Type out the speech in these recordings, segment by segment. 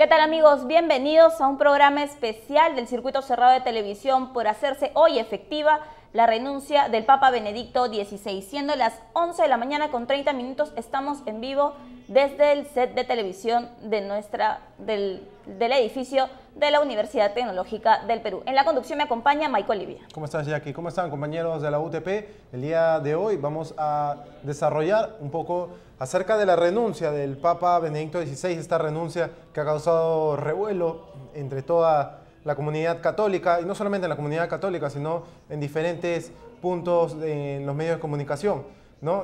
¿Qué tal, amigos? Bienvenidos a un programa especial del Circuito Cerrado de Televisión por hacerse hoy efectiva la renuncia del Papa Benedicto XVI. Siendo las 11 de la mañana con 30 minutos, estamos en vivo desde el set de televisión del edificio de la Universidad Tecnológica del Perú. En la conducción me acompaña Maico Olivia. ¿Cómo estás, Jackie? ¿Cómo están, compañeros de la UTP? El día de hoy vamos a desarrollar un poco acerca de la renuncia del Papa Benedicto XVI, esta renuncia que ha causado revuelo entre toda la comunidad católica, y no solamente en la comunidad católica, sino en diferentes puntos en los medios de comunicación, ¿no?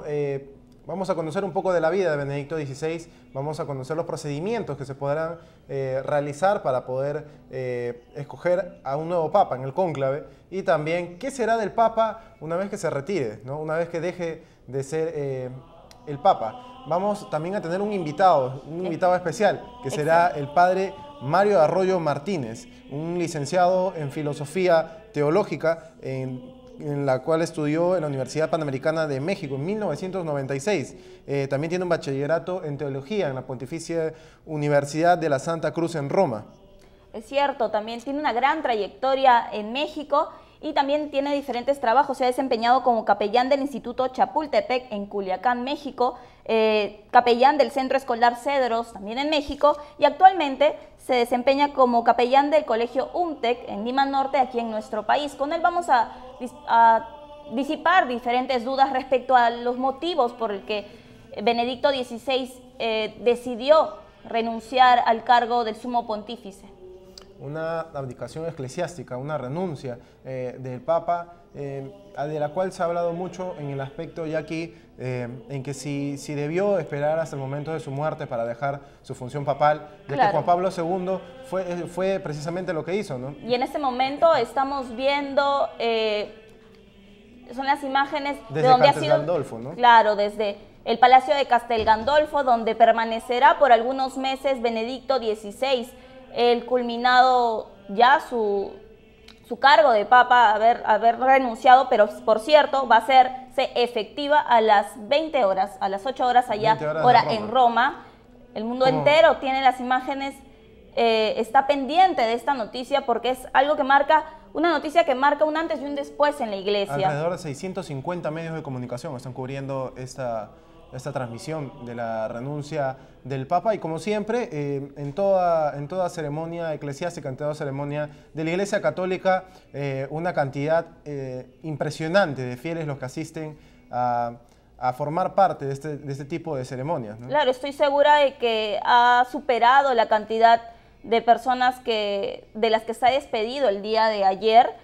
Vamos a conocer un poco de la vida de Benedicto XVI, vamos a conocer los procedimientos que se podrán realizar para poder escoger a un nuevo Papa en el cónclave, y también qué será del Papa una vez que se retire, ¿no? Una vez que deje de ser el Papa. Vamos también a tener un invitado especial, que será el padre Mario Arroyo Martínez, un licenciado en Filosofía Teológica, en la cual estudió en la Universidad Panamericana de México en 1996. También tiene un bachillerato en Teología en la Pontificia Universidad de la Santa Cruz en Roma. Es cierto, también tiene una gran trayectoria en México y también tiene diferentes trabajos. Se ha desempeñado como capellán del Instituto Chapultepec en Culiacán, México, capellán del Centro Escolar Cedros, también en México, y actualmente se desempeña como capellán del Colegio UMTEC en Lima Norte, aquí en nuestro país. Con él vamos a disipar diferentes dudas respecto a los motivos por el que Benedicto XVI decidió renunciar al cargo del sumo pontífice. Una abdicación eclesiástica, una renuncia del Papa, de la cual se ha hablado mucho en el aspecto ya aquí, en que si debió esperar hasta el momento de su muerte para dejar su función papal, ya que Juan Pablo II fue precisamente lo que hizo, ¿no? Y en este momento estamos viendo, son las imágenes desde de donde Castel Gandolfo, ¿no? Claro, desde el Palacio de Castel Gandolfo, donde permanecerá por algunos meses Benedicto XVI, el culminado ya su cargo de Papa, haber renunciado, pero por cierto va a hacerse efectiva a las 20 horas, a las 8 horas allá, hora en Roma. El mundo entero tiene las imágenes, está pendiente de esta noticia porque es algo que marca, una noticia que marca un antes y un después en la iglesia. Alrededor de 650 medios de comunicación están cubriendo esta transmisión de la renuncia del Papa, y como siempre, en toda ceremonia eclesiástica, en toda ceremonia de la Iglesia Católica, una cantidad impresionante de fieles los que asisten a formar parte de este tipo de ceremonias, ¿no? Claro, estoy segura de que ha superado la cantidad de personas de las que se ha despedido el día de ayer,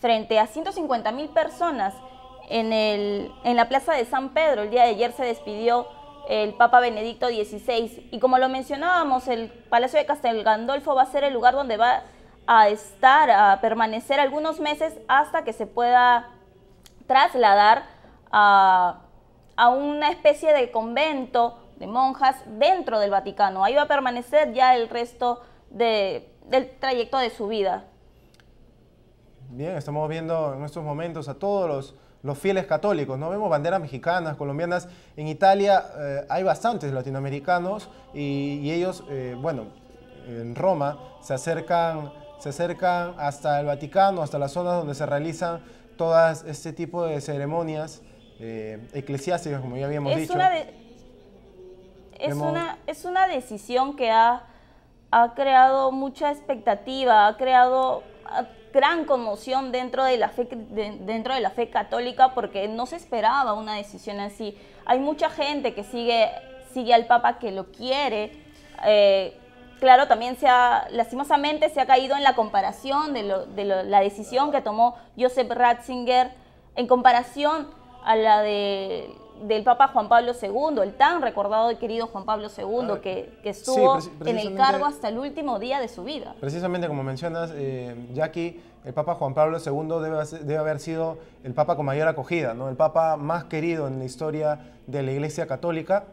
frente a 150.000 personas en la Plaza de San Pedro. El día de ayer se despidió el Papa Benedicto XVI, y como lo mencionábamos, el Palacio de Castel Gandolfo va a ser el lugar donde va a permanecer algunos meses hasta que se pueda trasladar a una especie de convento de monjas dentro del Vaticano. Ahí va a permanecer ya el resto del trayecto de su vida. Bien, estamos viendo en estos momentos a todos los fieles católicos, ¿no? Vemos banderas mexicanas, colombianas. En Italia hay bastantes latinoamericanos, y ellos, bueno, en Roma se acercan hasta el Vaticano, hasta las zonas donde se realizan todas este tipo de ceremonias eclesiásticas, como ya habíamos dicho. Es una decisión que ha creado mucha expectativa, ha creado gran conmoción dentro de la fe católica, porque no se esperaba una decisión así. Hay mucha gente que sigue al Papa, que lo quiere. Claro, también lastimosamente se ha caído en la comparación de la decisión que tomó Joseph Ratzinger en comparación a la del Papa Juan Pablo II, el tan recordado y querido Juan Pablo II, que estuvo en el cargo hasta el último día de su vida. Precisamente como mencionas, Jackie, el Papa Juan Pablo II debe haber sido el Papa con mayor acogida, ¿no? El Papa más querido en la historia de la Iglesia Católica,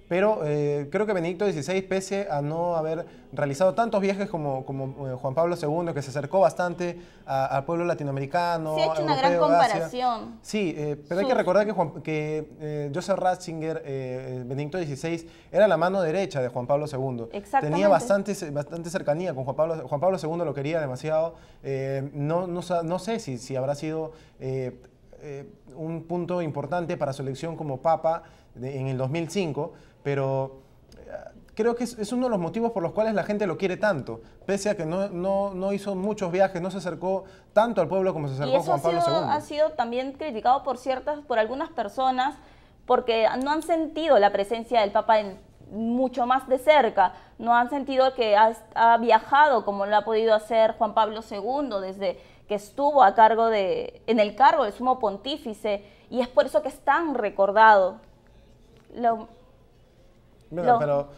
pero creo que Benedicto XVI, pese a no haber realizado tantos viajes como Juan Pablo II, que se acercó bastante al pueblo latinoamericano, sí, ha hecho una gran comparación. Sí, pero hay que recordar que Joseph Ratzinger, Benedicto XVI, era la mano derecha de Juan Pablo II. Exactamente. Tenía bastante cercanía con Juan Pablo. Juan Pablo II lo quería demasiado. No sé si habrá sido un punto importante para su elección como papa en el 2005, pero creo que es uno de los motivos por los cuales la gente lo quiere tanto, pese a que no hizo muchos viajes, no se acercó tanto al pueblo como se acercó Juan Pablo II. Ha sido también criticado por algunas personas porque no han sentido la presencia del Papa mucho más de cerca, no han sentido que ha viajado como lo ha podido hacer Juan Pablo II desde que estuvo en el cargo de sumo pontífice, y es por eso que es tan recordado. Pero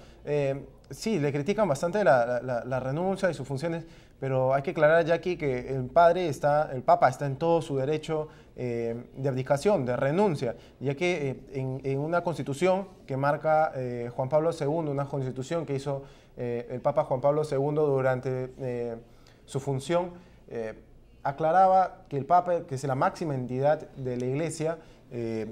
sí, le critican bastante la renuncia y sus funciones, pero hay que aclarar, Jackie, que el Papa está en todo su derecho de abdicación, de renuncia, ya que en una constitución que marca Juan Pablo II, una constitución que hizo el Papa Juan Pablo II durante su función, aclaraba que el Papa, que es la máxima entidad de la Iglesia,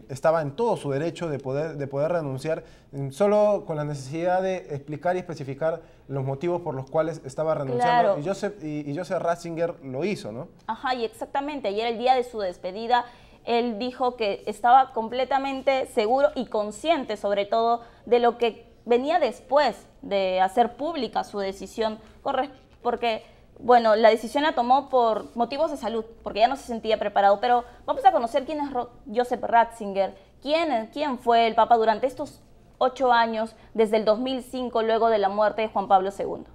estaba en todo su derecho de poder renunciar, solo con la necesidad de explicar y especificar los motivos por los cuales estaba renunciando. Claro. Y Joseph Ratzinger lo hizo, ¿no? Ajá, y exactamente. Ayer, el día de su despedida, él dijo que estaba completamente seguro y consciente, sobre todo, de lo que venía después de hacer pública su decisión, porque... Bueno, la decisión la tomó por motivos de salud, porque ya no se sentía preparado. Pero vamos a conocer quién es Joseph Ratzinger, quién fue el Papa durante estos 8 años, desde el 2005, luego de la muerte de Juan Pablo II.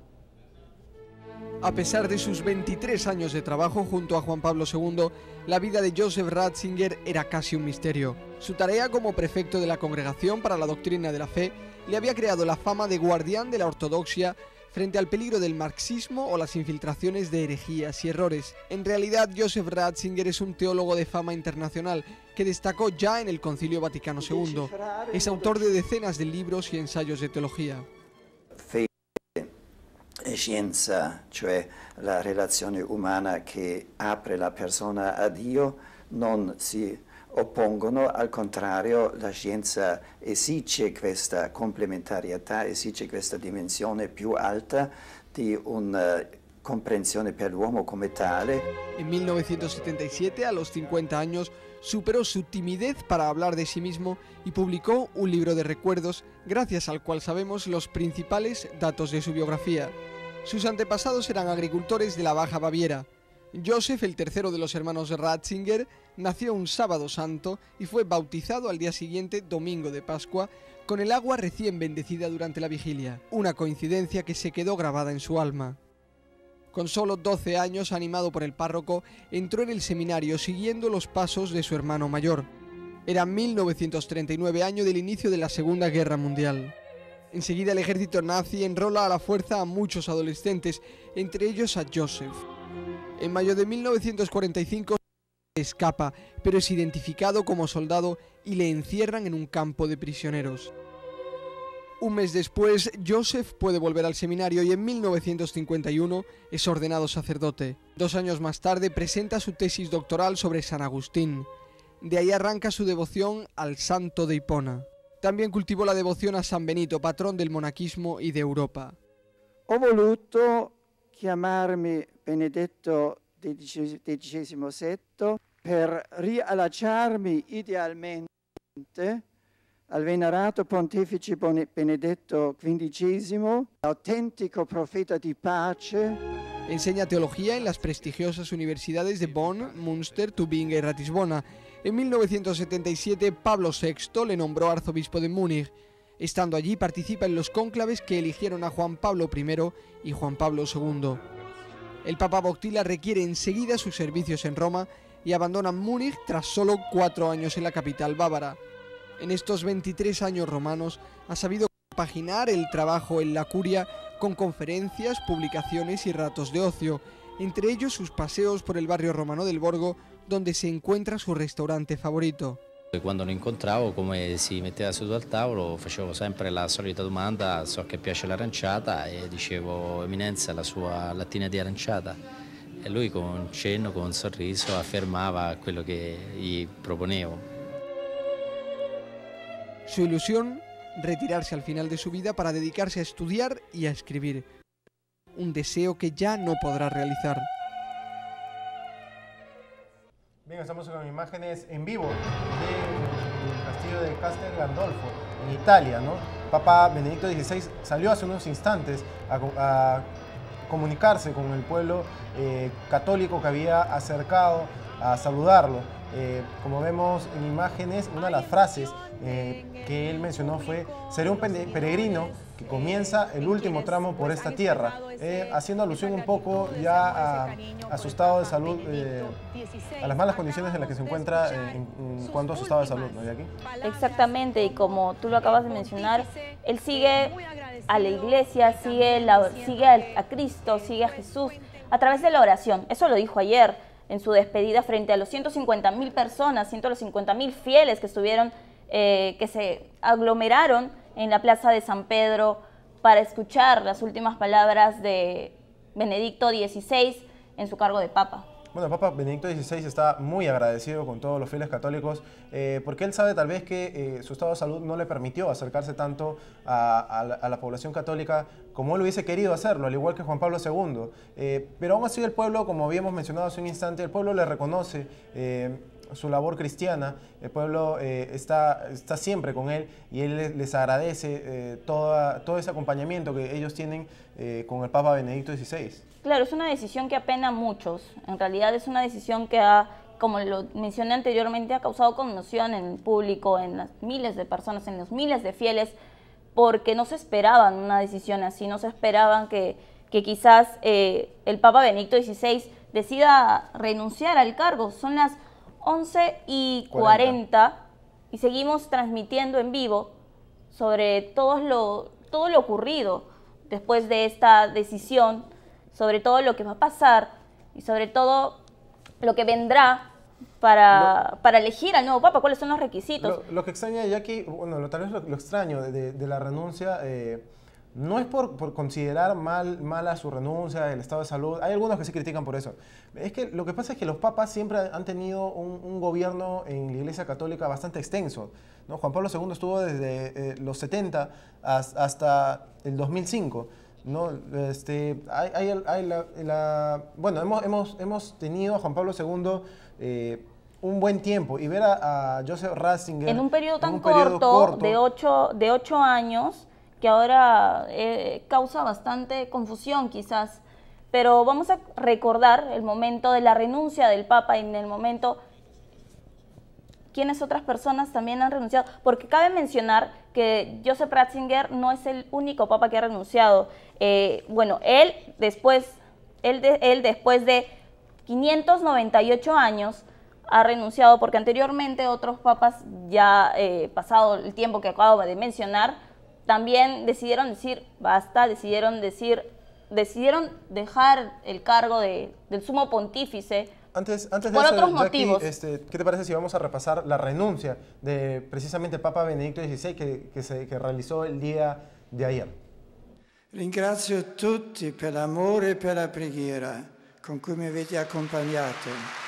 A pesar de sus 23 años de trabajo junto a Juan Pablo II, la vida de Joseph Ratzinger era casi un misterio. Su tarea como prefecto de la Congregación para la Doctrina de la Fe le había creado la fama de guardián de la ortodoxia frente al peligro del marxismo o las infiltraciones de herejías y errores. En realidad, Joseph Ratzinger es un teólogo de fama internacional que destacó ya en el Concilio Vaticano II. Es autor de decenas de libros y ensayos de teología. Fede e scienza, cioè la relazione umana che apre la persona a Dio, non si oppongono, al contrario la scienza esige questa complementarietà, esige questa dimensione più alta di una comprensione per l'uomo come tale. En 1977, a los 50 años, superó su timidez para hablar de sí mismo y publicó un libro de recuerdos, gracias al cual sabemos los principales datos de su biografía. Sus antepasados eran agricultores de la Baja Baviera. Joseph, el tercero de los hermanos Ratzinger, nació un sábado santo y fue bautizado al día siguiente, domingo de Pascua, con el agua recién bendecida durante la vigilia, una coincidencia que se quedó grabada en su alma. Con solo 12 años, animado por el párroco, entró en el seminario siguiendo los pasos de su hermano mayor. Era 1939, año del inicio de la Segunda Guerra Mundial. Enseguida el ejército nazi enrola a la fuerza a muchos adolescentes, entre ellos a Joseph. En mayo de 1945 escapa, pero es identificado como soldado y le encierran en un campo de prisioneros. Un mes después, Joseph puede volver al seminario y en 1951 es ordenado sacerdote. 2 años más tarde presenta su tesis doctoral sobre San Agustín. De ahí arranca su devoción al santo de Hipona. También cultivó la devoción a San Benito, patrón del monaquismo y de Europa. Ho voluto chiamarmi Benedetto XVII per riallacciarmi idealmente al venerato pontefice Benedetto XV, auténtico profeta di pace. Enseña teología en las prestigiosas universidades de Bonn, Münster, Tubinga y Ratisbona. En 1977 Pablo VI le nombró arzobispo de Múnich. Estando allí participa en los cónclaves que eligieron a Juan Pablo I y Juan Pablo II. El Papa Wojtyła requiere enseguida sus servicios en Roma y abandona Múnich tras solo 4 años en la capital bávara. En estos 23 años romanos ha sabido compaginar el trabajo en la curia con conferencias, publicaciones y ratos de ocio, entre ellos sus paseos por el barrio romano del Borgo, donde se encuentra su restaurante favorito. Quando lo incontravo, come si metteva seduto al tavolo, facevo sempre la solita domanda: so che piace l'aranciata, e dicevo: Eminenza, la sua lattina di aranciata? E lui con un cenno, con un sorriso, affermava quello che gli proponevo. Su ilusión, retirarse al final de su vida para dedicarse a estudiar y a escribir. Un deseo que ya no podrá realizar. Bien, estamos con imágenes en vivo del castillo de Castel Gandolfo, en Italia, ¿no? Papa Benedicto XVI salió hace unos instantes a comunicarse con el pueblo católico que había acercado a saludarlo. Como vemos en imágenes, una de las frases que él mencionó fue: seré un peregrino que comienza el último tramo por esta tierra, haciendo alusión un poco ya a su estado de salud, a las malas condiciones en las que se encuentra en cuanto a su estado de salud, ¿no, Jackie? Exactamente, y como tú lo acabas de mencionar, él sigue a la iglesia, sigue a Cristo, sigue a Jesús a través de la oración. Eso lo dijo ayer en su despedida frente a los 150.000 personas, 150.000 fieles que estuvieron, que se aglomeraron en la plaza de San Pedro para escuchar las últimas palabras de Benedicto XVI en su cargo de Papa. Bueno, el Papa Benedicto XVI está muy agradecido con todos los fieles católicos porque él sabe tal vez que su estado de salud no le permitió acercarse tanto a la población católica como él hubiese querido hacerlo, al igual que Juan Pablo II. Pero aún así el pueblo, como habíamos mencionado hace un instante, el pueblo le reconoce su labor cristiana, el pueblo está siempre con él y él les agradece todo ese acompañamiento que ellos tienen con el Papa Benedicto XVI. Claro, es una decisión que apena a muchos. En realidad es una decisión que como lo mencioné anteriormente, ha causado conmoción en el público, en las miles de personas, en los miles de fieles, porque no se esperaban una decisión así, no se esperaban que quizás el Papa Benedicto XVI decida renunciar al cargo. Son las 11:40 y seguimos transmitiendo en vivo sobre todo lo ocurrido después de esta decisión, sobre todo lo que va a pasar y sobre todo lo que vendrá para elegir al nuevo Papa, cuáles son los requisitos. Lo que extraña, Jackie, bueno, tal vez lo extraño de la renuncia, no es por considerar mala su renuncia, el estado de salud. Hay algunos que sí critican por eso. Es que lo que pasa es que los papas siempre han tenido un gobierno en la Iglesia Católica bastante extenso, ¿no? Juan Pablo II estuvo desde los 70 hasta el 2005. No, bueno, hemos tenido a Juan Pablo II un buen tiempo, y ver a Joseph Ratzinger en un periodo tan corto de 8 años, que ahora causa bastante confusión quizás, pero vamos a recordar el momento de la renuncia del Papa y en el momento quiénes otras personas también han renunciado, porque cabe mencionar que Joseph Ratzinger no es el único Papa que ha renunciado. Bueno, él después de 598 años ha renunciado, porque anteriormente otros papas, ya pasado el tiempo que acabo de mencionar, también decidieron decir basta, decidieron dejar el cargo del sumo pontífice. Antes de por eso, otros Jackie, motivos. ¿Qué te parece si vamos a repasar la renuncia de precisamente Papa Benedicto XVI que realizó el día de ayer? Ringrazio tutti per l'amore e per la preghiera con cui mi avete accompagnato.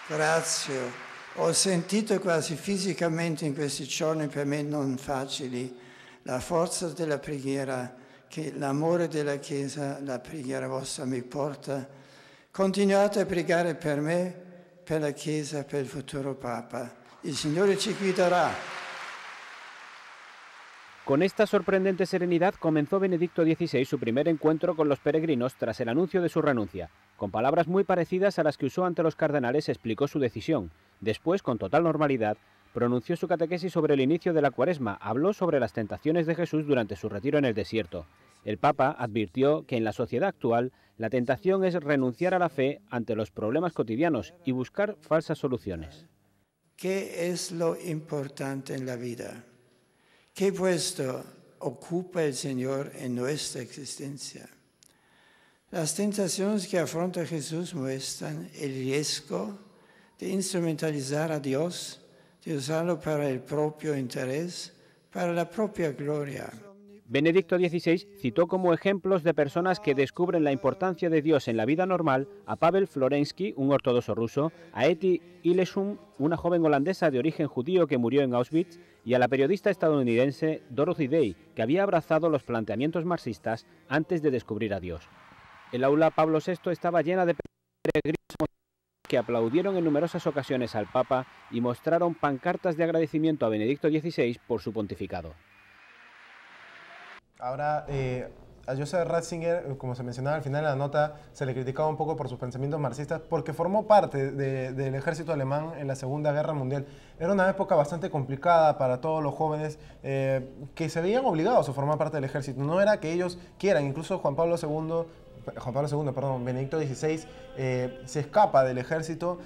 Grazie. Ho sentito quasi fisicamente in questi giorni per me non facili la forza della preghiera, che l'amore della Chiesa, la preghiera vostra mi porta. Continuate a pregare per me, per la Chiesa, per il futuro Papa. Il Signore ci guiderà. Con esta sorprendente serenidad comenzó Benedicto XVI su primer encuentro con los peregrinos tras el anuncio de su renuncia. Con palabras muy parecidas a las que usó ante los cardenales explicó su decisión. Después, con total normalidad, pronunció su catequesis sobre el inicio de la Cuaresma, habló sobre las tentaciones de Jesús durante su retiro en el desierto. El Papa advirtió que en la sociedad actual La tentación es renunciar a la fe ante los problemas cotidianos y buscar falsas soluciones. ¿Qué es lo importante en la vida? ¿Qué puesto ocupa el Señor en nuestra existencia? Las tentaciones que afronta Jesús muestran el riesgo de instrumentalizar a Dios, de usarlo para el propio interés, para la propia gloria. Benedicto XVI citó como ejemplos de personas que descubren la importancia de Dios en la vida normal a Pavel Florensky, un ortodoxo ruso, a Etty Hillesum, una joven holandesa de origen judío que murió en Auschwitz, y a la periodista estadounidense Dorothy Day, que había abrazado los planteamientos marxistas antes de descubrir a Dios. El aula Pablo VI estaba llena de peregrinos que aplaudieron en numerosas ocasiones al Papa y mostraron pancartas de agradecimiento a Benedicto XVI por su pontificado. Ahora, a Joseph Ratzinger, como se mencionaba al final de la nota, se le criticaba un poco por sus pensamientos marxistas porque formó parte del ejército alemán en la Segunda Guerra Mundial. Era una época bastante complicada para todos los jóvenes que se veían obligados a formar parte del ejército. No era que ellos quieran, incluso Benedicto XVI se escapa del ejército,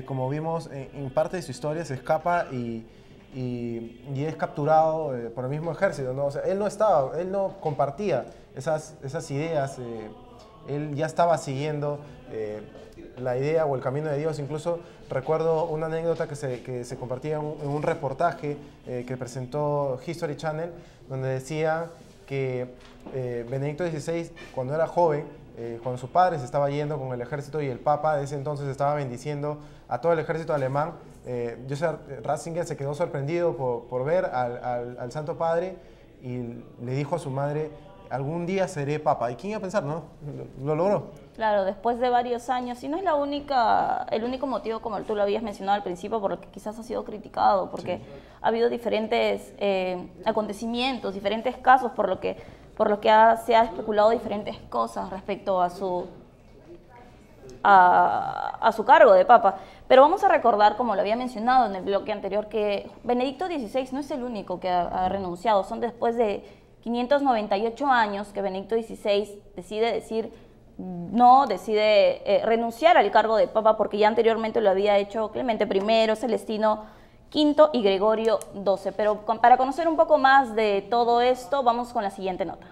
como vimos en parte de su historia, se escapa y es capturado por el mismo ejército, ¿no? O sea, él no compartía esas ideas, él ya estaba siguiendo la idea o el camino de Dios. Incluso recuerdo una anécdota que se compartía en un reportaje que presentó History Channel, donde decía que Benedicto XVI, cuando era joven, cuando su padre se estaba yendo con el ejército y el Papa de ese entonces estaba bendiciendo a todo el ejército alemán, Joseph Ratzinger se quedó sorprendido por ver al Santo Padre y le dijo a su madre: algún día seré Papa. ¿Y quién iba a pensar, no? Lo logró. Claro, después de varios años, y no es el único motivo, como tú lo habías mencionado al principio, por el que quizás ha sido criticado, porque sí, ha habido diferentes acontecimientos, diferentes casos por lo que se ha especulado diferentes cosas respecto a su cargo de Papa. Pero vamos a recordar, como lo había mencionado en el bloque anterior, que Benedicto XVI no es el único que ha renunciado. Son después de 598 años que Benedicto XVI decide renunciar al cargo de Papa, porque ya anteriormente lo había hecho Clemente I, Celestino V y Gregorio XII. Pero para conocer un poco más de todo esto, vamos con la siguiente nota.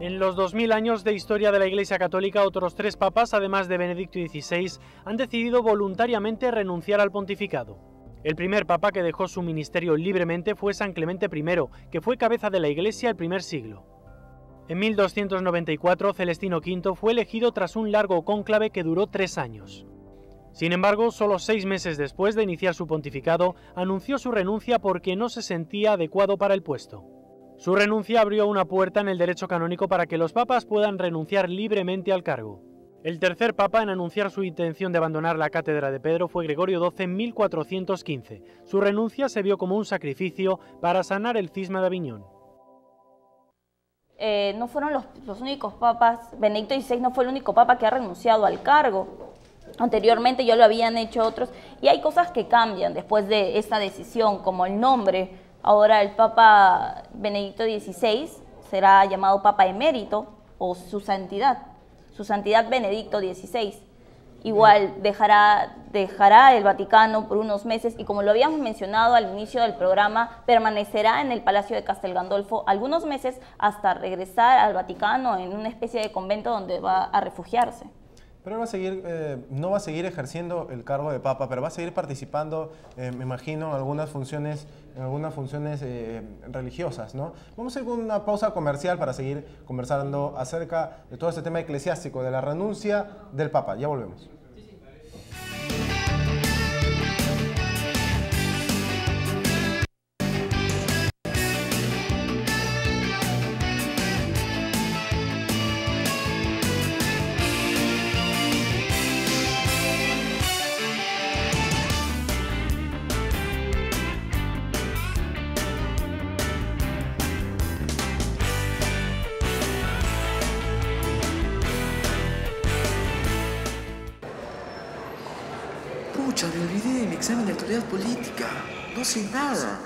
En los 2000 años de historia de la Iglesia Católica, otros 3 papas, además de Benedicto XVI, han decidido voluntariamente renunciar al pontificado. El primer papa que dejó su ministerio libremente fue San Clemente I, que fue cabeza de la Iglesia el primer siglo. En 1294, Celestino V fue elegido tras un largo cónclave que duró 3 años. Sin embargo, solo 6 meses después de iniciar su pontificado, anunció su renuncia porque no se sentía adecuado para el puesto. Su renuncia abrió una puerta en el derecho canónico para que los papas puedan renunciar libremente al cargo. El tercer papa en anunciar su intención de abandonar la cátedra de Pedro fue Gregorio XII en 1415. Su renuncia se vio como un sacrificio para sanar el cisma de Aviñón. No fueron los únicos papas. Benedicto XVI no fue el único papa que ha renunciado al cargo. Anteriormente ya lo habían hecho otros, y hay cosas que cambian después de esta decisión, como el nombre. Ahora el Papa Benedicto XVI será llamado Papa Emérito o Su Santidad Benedicto XVI. Igual dejará el Vaticano por unos meses y, como lo habíamos mencionado al inicio del programa, permanecerá en el Palacio de Castel Gandolfo algunos meses hasta regresar al Vaticano en una especie de convento donde va a refugiarse. Pero él va a seguir, no va a seguir ejerciendo el cargo de Papa, pero va a seguir participando, me imagino, en algunas funciones religiosas, ¿no? Vamos a ir con una pausa comercial para seguir conversando acerca de todo este tema eclesiástico, de la renuncia del Papa. Ya volvemos. Pucha, me olvidé de mi examen de actualidad política. No sé nada.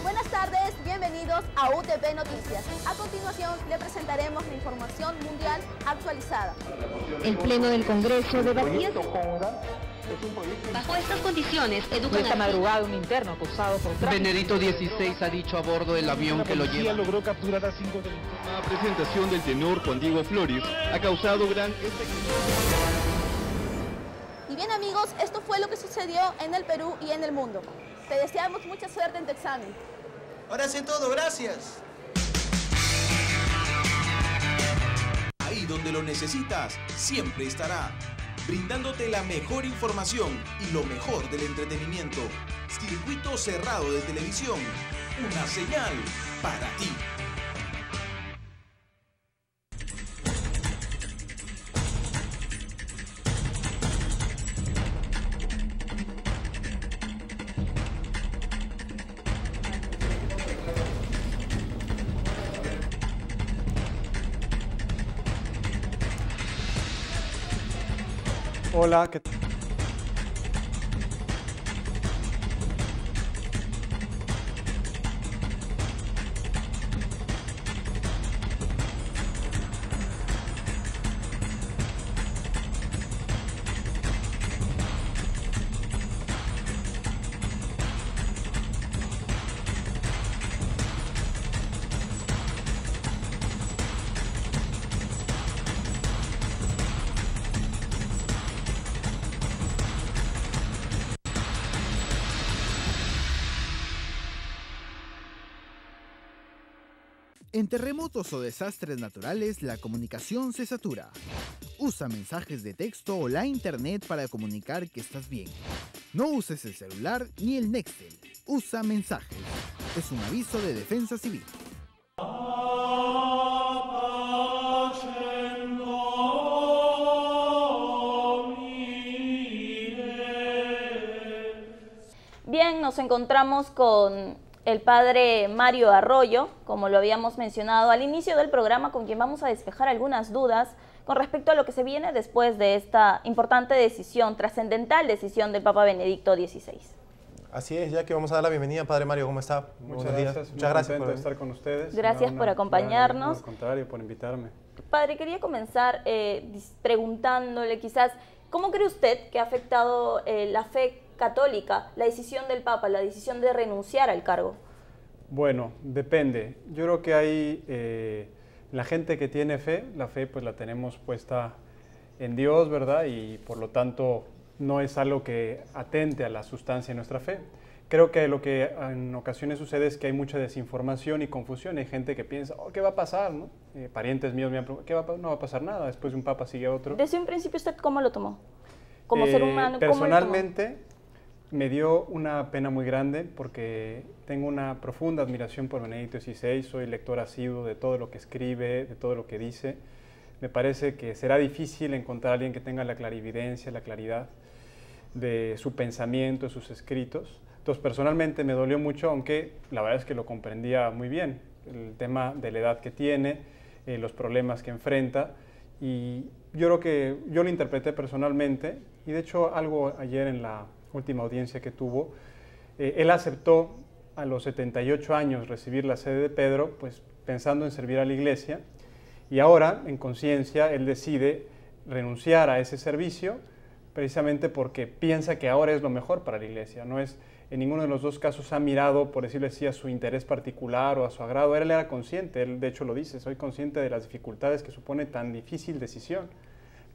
Buenas tardes, bienvenidos a UTP Noticias. A continuación le presentaremos la información mundial actualizada. El Pleno del Congreso debatía... Bajo estas condiciones, educan esta madrugada un interno acusado por tráfico. Benedicto XVI ha dicho a bordo del avión que lo lleva. Logró capturar a 5 delincuentes. La presentación del tenor Juan Diego Flores ha causado gran Y bien amigos, esto fue lo que sucedió en el Perú y en el mundo. Te deseamos mucha suerte en tu examen. Ahora sé todo, gracias. Ahí donde lo necesitas, siempre estará, brindándote la mejor información y lo mejor del entretenimiento. Circuito cerrado de televisión, una señal para ti. Hola, ¿qué tal? En terremotos o desastres naturales, la comunicación se satura. Usa mensajes de texto o la internet para comunicar que estás bien. No uses el celular ni el Nextel. Usa mensajes. Es un aviso de Defensa Civil. Bien, nos encontramos con el padre Mario Arroyo, como lo habíamos mencionado al inicio del programa, con quien vamos a despejar algunas dudas con respecto a lo que se viene después de esta importante decisión, trascendental decisión del Papa Benedicto XVI. Así es, ya que vamos a dar la bienvenida, padre Mario, ¿cómo está? Muchas gracias. Muchas gracias por estar con ustedes. Gracias por acompañarnos. Al contrario, por invitarme. Padre, quería comenzar preguntándole quizás, ¿cómo cree usted que ha afectado la fe católica la decisión del Papa, la decisión de renunciar al cargo? Bueno, depende. Yo creo que hay la gente que tiene fe, la fe pues la tenemos puesta en Dios, ¿verdad? Y por lo tanto no es algo que atente a la sustancia de nuestra fe. Creo que lo que en ocasiones sucede es que hay mucha desinformación y confusión. Hay gente que piensa, oh, ¿qué va a pasar? ¿No? Parientes míos me han preguntado, no va a pasar nada, después de un papa sigue otro. Desde un principio, ¿usted cómo lo tomó? Como ser humano, ¿cómo personalmente, lo tomó? Me dio una pena muy grande porque tengo una profunda admiración por Benedicto XVI, soy lector asiduo de todo lo que escribe, de todo lo que dice. Me parece que será difícil encontrar a alguien que tenga la clarividencia, la claridad de su pensamiento, de sus escritos. Entonces, personalmente me dolió mucho, aunque la verdad es que lo comprendía muy bien, el tema de la edad que tiene, los problemas que enfrenta, y yo creo que yo lo interpreté personalmente, y de hecho algo ayer en la última audiencia que tuvo, él aceptó a los 78 años recibir la sede de Pedro, pues pensando en servir a la Iglesia, y ahora, en conciencia, él decide renunciar a ese servicio, precisamente porque piensa que ahora es lo mejor para la Iglesia. No es, en ninguno de los dos casos ha mirado, por decirlo así, a su interés particular o a su agrado. Él era consciente, él de hecho lo dice, soy consciente de las dificultades que supone tan difícil decisión.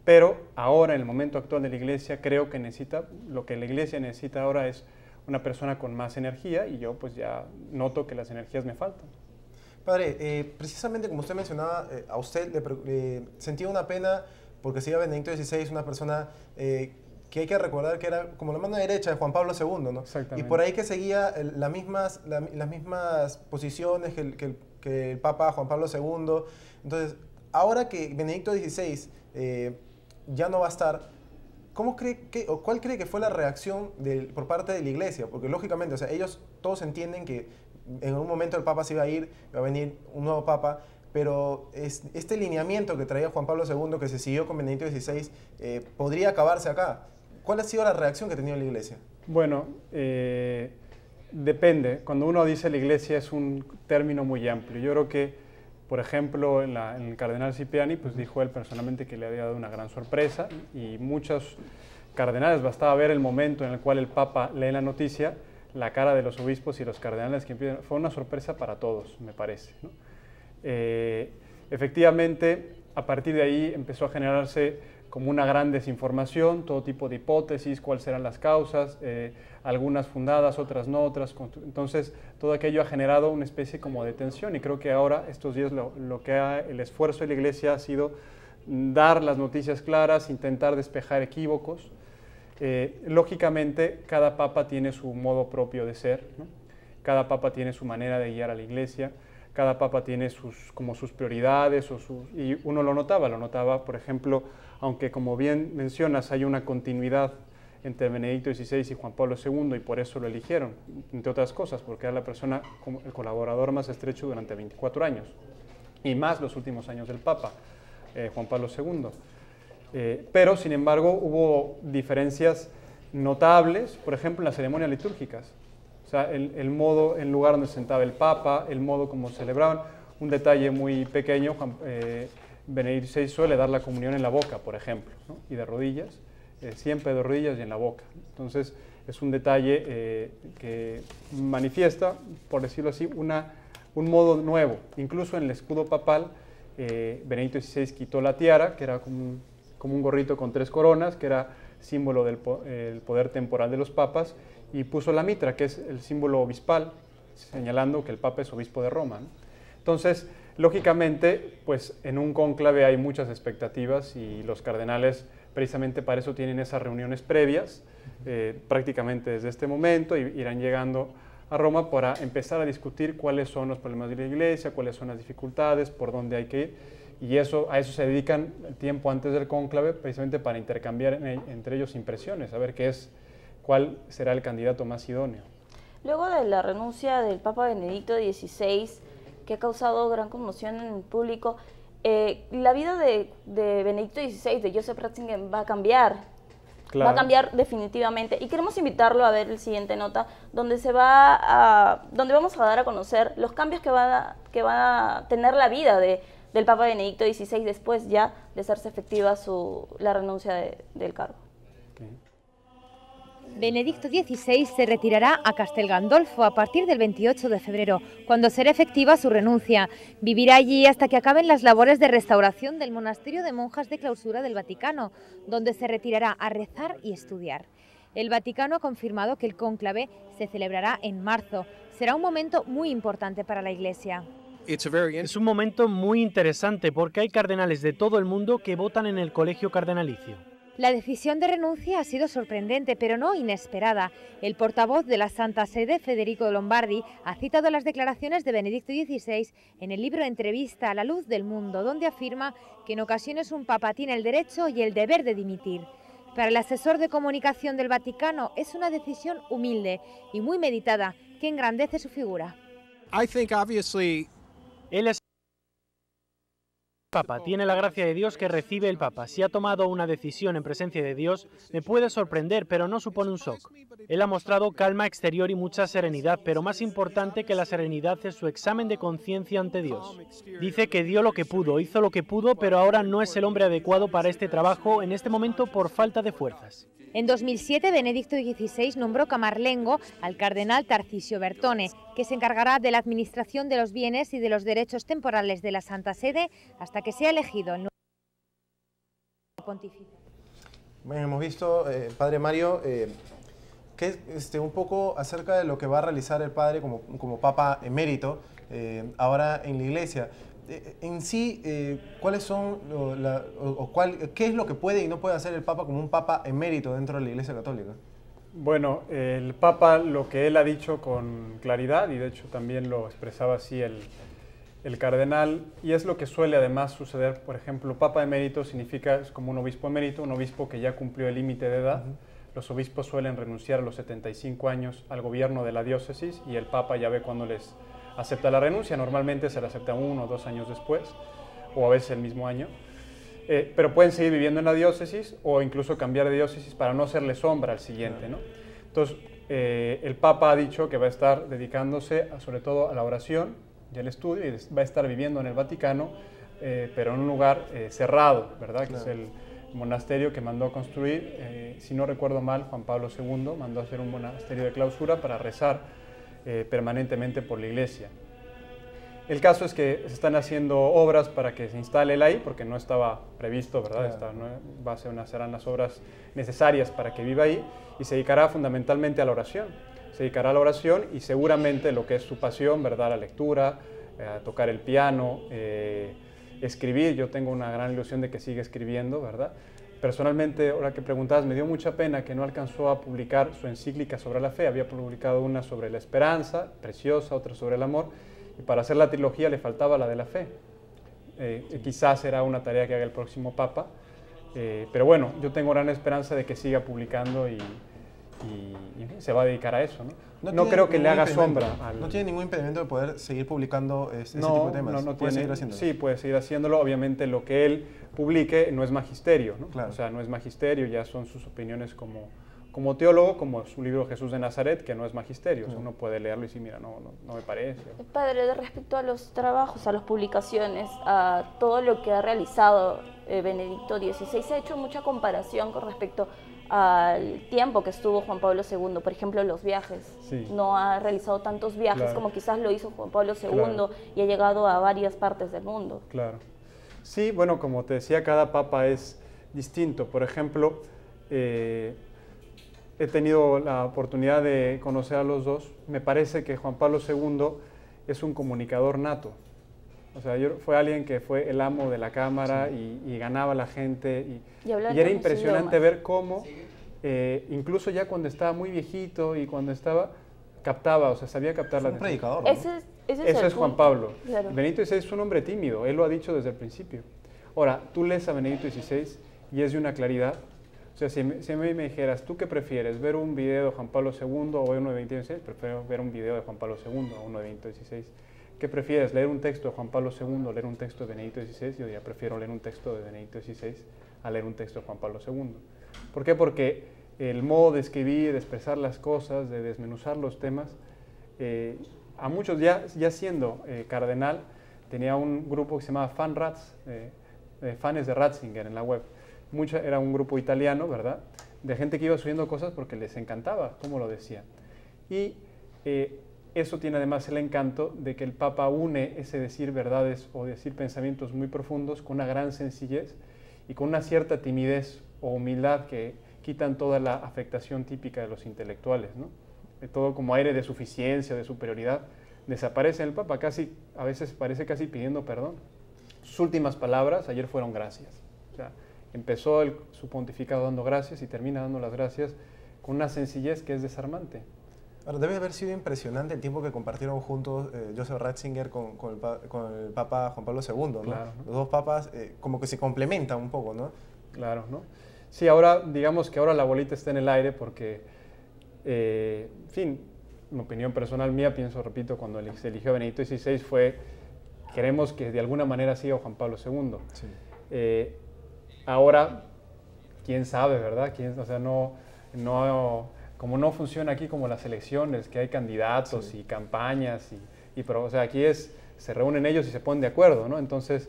Pero ahora, en el momento actual de la Iglesia, creo que lo que la Iglesia necesita ahora es una persona con más energía, y yo pues ya noto que las energías me faltan. Padre, precisamente como usted mencionaba, a usted le sentía una pena porque se iba Benedicto XVI, una persona que hay que recordar que era como la mano derecha de Juan Pablo II, ¿no? Exactamente. Y por ahí que seguía las mismas posiciones que el Papa Juan Pablo II. Entonces, ahora que Benedicto XVI ya no va a estar, ¿cuál cree que fue la reacción por parte de la Iglesia? Porque lógicamente, o sea, ellos todos entienden que en un momento el Papa se iba a ir, va a venir un nuevo Papa, pero este lineamiento que traía Juan Pablo II, que se siguió con Benedicto XVI, podría acabarse acá. ¿Cuál ha sido la reacción que ha tenido la Iglesia? Bueno, Depende. Cuando uno dice la Iglesia es un término muy amplio. Yo creo que, por ejemplo, en el cardenal Cipriani, pues dijo él personalmente que le había dado una gran sorpresa, y muchos cardenales, bastaba ver el momento en el cual el Papa lee la noticia, la cara de los obispos y los cardenales que empiezan, fue una sorpresa para todos, me parece, ¿no? Efectivamente, a partir de ahí empezó a generarse como una gran desinformación, todo tipo de hipótesis, cuáles serán las causas, algunas fundadas, otras no, otras. Entonces, todo aquello ha generado una especie como de tensión, y creo que ahora, estos días, el esfuerzo de la Iglesia ha sido dar las noticias claras, intentar despejar equívocos. Lógicamente, cada papa tiene su modo propio de ser, ¿no? Cada papa tiene su manera de guiar a la Iglesia, cada papa tiene sus prioridades, y uno lo notaba, por ejemplo, aunque como bien mencionas, hay una continuidad entre Benedicto XVI y Juan Pablo II, y por eso lo eligieron, entre otras cosas, porque era la persona, el colaborador más estrecho durante 24 años, y más los últimos años del Papa, Juan Pablo II. Pero, sin embargo, hubo diferencias notables, por ejemplo, en las ceremonias litúrgicas. O sea, el modo, el lugar donde sentaba el Papa, el modo como celebraban. Un detalle muy pequeño, Benedicto XVI suele dar la comunión en la boca, por ejemplo, ¿no? Y de rodillas, siempre de rodillas y en la boca. Entonces, es un detalle que manifiesta, por decirlo así, un modo nuevo. Incluso en el escudo papal, Benedicto XVI quitó la tiara, que era como un gorrito con 3 coronas, que era símbolo del poder temporal de los papas, y puso la mitra, que es el símbolo obispal, señalando que el Papa es obispo de Roma, ¿no? Entonces, lógicamente, pues en un cónclave hay muchas expectativas, y los cardenales precisamente para eso tienen esas reuniones previas, prácticamente desde este momento, y irán llegando a Roma para empezar a discutir cuáles son los problemas de la Iglesia, cuáles son las dificultades, por dónde hay que ir, y a eso se dedican tiempo antes del cónclave, precisamente para intercambiar entre ellos impresiones, a ver cuál será el candidato más idóneo. Luego de la renuncia del Papa Benedicto XVI, que ha causado gran conmoción en el público, la vida de Benedicto XVI, de Joseph Ratzinger, va a cambiar. Claro. Va a cambiar definitivamente. Y queremos invitarlo a ver el siguiente nota, donde donde vamos a dar a conocer los cambios que va a tener la vida del Papa Benedicto XVI después ya de hacerse efectiva la renuncia del cargo. Okay. Benedicto XVI se retirará a Castel Gandolfo a partir del 28 de febrero, cuando será efectiva su renuncia. Vivirá allí hasta que acaben las labores de restauración del monasterio de monjas de clausura del Vaticano, donde se retirará a rezar y estudiar. El Vaticano ha confirmado que el cónclave se celebrará en marzo. Será un momento muy importante para la Iglesia. Es un momento muy interesante porque hay cardenales de todo el mundo que votan en el colegio cardenalicio. La decisión de renuncia ha sido sorprendente, pero no inesperada. El portavoz de la Santa Sede, Federico Lombardi, ha citado las declaraciones de Benedicto XVI en el libro Entrevista a la luz del mundo, donde afirma que en ocasiones un papa tiene el derecho y el deber de dimitir. Para el asesor de comunicación del Vaticano es una decisión humilde y muy meditada que engrandece su figura. Él es Papa, tiene la gracia de Dios que recibe el Papa. Si ha tomado una decisión en presencia de Dios, me puede sorprender, pero no supone un shock. Él ha mostrado calma exterior y mucha serenidad, pero más importante que la serenidad es su examen de conciencia ante Dios. Dice que dio lo que pudo, hizo lo que pudo, pero ahora no es el hombre adecuado para este trabajo en este momento por falta de fuerzas. En 2007, Benedicto XVI nombró camarlengo al cardenal Tarcisio Bertone, que se encargará de la administración de los bienes y de los derechos temporales de la Santa Sede hasta que sea elegido el nuevo pontífice. Bueno, hemos visto, Padre Mario, que un poco acerca de lo que va a realizar el Padre como Papa emérito ahora en la Iglesia. En sí, ¿cuáles son qué es lo que puede y no puede hacer el Papa como un Papa emérito dentro de la Iglesia Católica? Bueno, el Papa, lo que él ha dicho con claridad, y de hecho también lo expresaba así el cardenal, y es lo que suele además suceder, por ejemplo, Papa emérito significa es como un obispo emérito, un obispo que ya cumplió el límite de edad. Los obispos suelen renunciar a los 75 años al gobierno de la diócesis, y el Papa ya ve cuando les acepta la renuncia. Normalmente se la acepta 1 o 2 años después, o a veces el mismo año, pero pueden seguir viviendo en la diócesis o incluso cambiar de diócesis para no hacerle sombra al siguiente, ¿no? Entonces, el Papa ha dicho que va a estar dedicándose sobre todo a la oración y al estudio, y va a estar viviendo en el Vaticano, pero en un lugar cerrado, ¿verdad? Claro. Que es el monasterio que mandó a construir, si no recuerdo mal, Juan Pablo II mandó a hacer un monasterio de clausura para rezar permanentemente por la iglesia. El caso es que se están haciendo obras para que se instale él ahí, porque no estaba previsto, ¿verdad? Claro. Serán las obras necesarias para que viva ahí, y se dedicará fundamentalmente a la oración. Se dedicará a la oración y seguramente lo que es su pasión, ¿verdad? La lectura, a tocar el piano, escribir. Yo tengo una gran ilusión de que siga escribiendo, ¿verdad? Personalmente, ahora que preguntabas, me dio mucha pena que no alcanzó a publicar su encíclica sobre la fe. Había publicado una sobre la esperanza, preciosa, otra sobre el amor, y para hacer la trilogía le faltaba la de la fe. Quizás será una tarea que haga el próximo Papa, pero bueno, yo tengo gran esperanza de que siga publicando y se va a dedicar a eso, ¿no? No creo que le haga sombra. No tiene ningún impedimento de poder seguir publicando ese tipo de temas. No puede seguir haciéndolo. Sí, puede seguir haciéndolo. Obviamente lo que él publique no es magisterio, ¿no? Claro. O sea, no es magisterio, ya son sus opiniones como teólogo, como su libro Jesús de Nazaret, que no es magisterio. O sea, uno puede leerlo y decir, mira, no me parece. Padre, respecto a los trabajos, a las publicaciones, a todo lo que ha realizado Benedicto XVI, se ha hecho mucha comparación con respecto al tiempo que estuvo Juan Pablo II, por ejemplo, los viajes. Sí. No ha realizado tantos viajes como quizás lo hizo Juan Pablo II y ha llegado a varias partes del mundo. Claro. Sí, bueno, como te decía, cada papa es distinto. Por ejemplo, he tenido la oportunidad de conocer a los dos. Me parece que Juan Pablo II es un comunicador nato. O sea, fue alguien que fue el amo de la cámara y ganaba a la gente. Y era impresionante ver cómo, incluso ya cuando estaba muy viejito y cuando estaba, captaba, o sea, sabía captar la atención. Es un predicador, ¿no? Eso es Juan Pablo. Claro. Benedicto XVI es un hombre tímido, él lo ha dicho desde el principio. Ahora, tú lees a Benedicto XVI y es de una claridad. O sea, si a mí me dijeras, ¿tú qué prefieres? ¿Ver un video de Juan Pablo II o ver uno de Benedicto XVI? Prefiero ver un video de Juan Pablo II o uno de Benedicto XVI. ¿Qué prefieres? ¿Leer un texto de Juan Pablo II o leer un texto de Benedicto XVI? Yo diría, prefiero leer un texto de Benedicto XVI a leer un texto de Juan Pablo II. ¿Por qué? Porque el modo de escribir, de expresar las cosas, de desmenuzar los temas, a muchos ya siendo cardenal, tenía un grupo que se llamaba FanRats, fans de Ratzinger en la web. Era un grupo italiano, ¿verdad? De gente que iba subiendo cosas porque les encantaba, como lo decía. Y eso tiene además el encanto de que el Papa une ese decir verdades o decir pensamientos muy profundos con una gran sencillez y con una cierta timidez o humildad que quitan toda la afectación típica de los intelectuales, ¿no? De todo como aire de suficiencia, de superioridad, desaparece el Papa, a veces parece casi pidiendo perdón. Sus últimas palabras ayer fueron gracias. O sea, empezó su pontificado dando gracias y termina dando las gracias con una sencillez que es desarmante. Ahora, debe haber sido impresionante el tiempo que compartieron juntos Joseph Ratzinger con el Papa Juan Pablo II, ¿no? Claro, ¿no? Los dos papas como que se complementan un poco, ¿no? Claro, ¿no? Sí, ahora, digamos que ahora la bolita está en el aire porque, en fin, en opinión personal mía, repito, cuando se eligió a Benedicto XVI queremos que de alguna manera siga Juan Pablo II. Sí. Ahora, quién sabe, ¿verdad? O sea, como no funciona aquí como las elecciones, que hay candidatos y campañas, pero o sea, aquí se reúnen ellos y se ponen de acuerdo, ¿no? Entonces,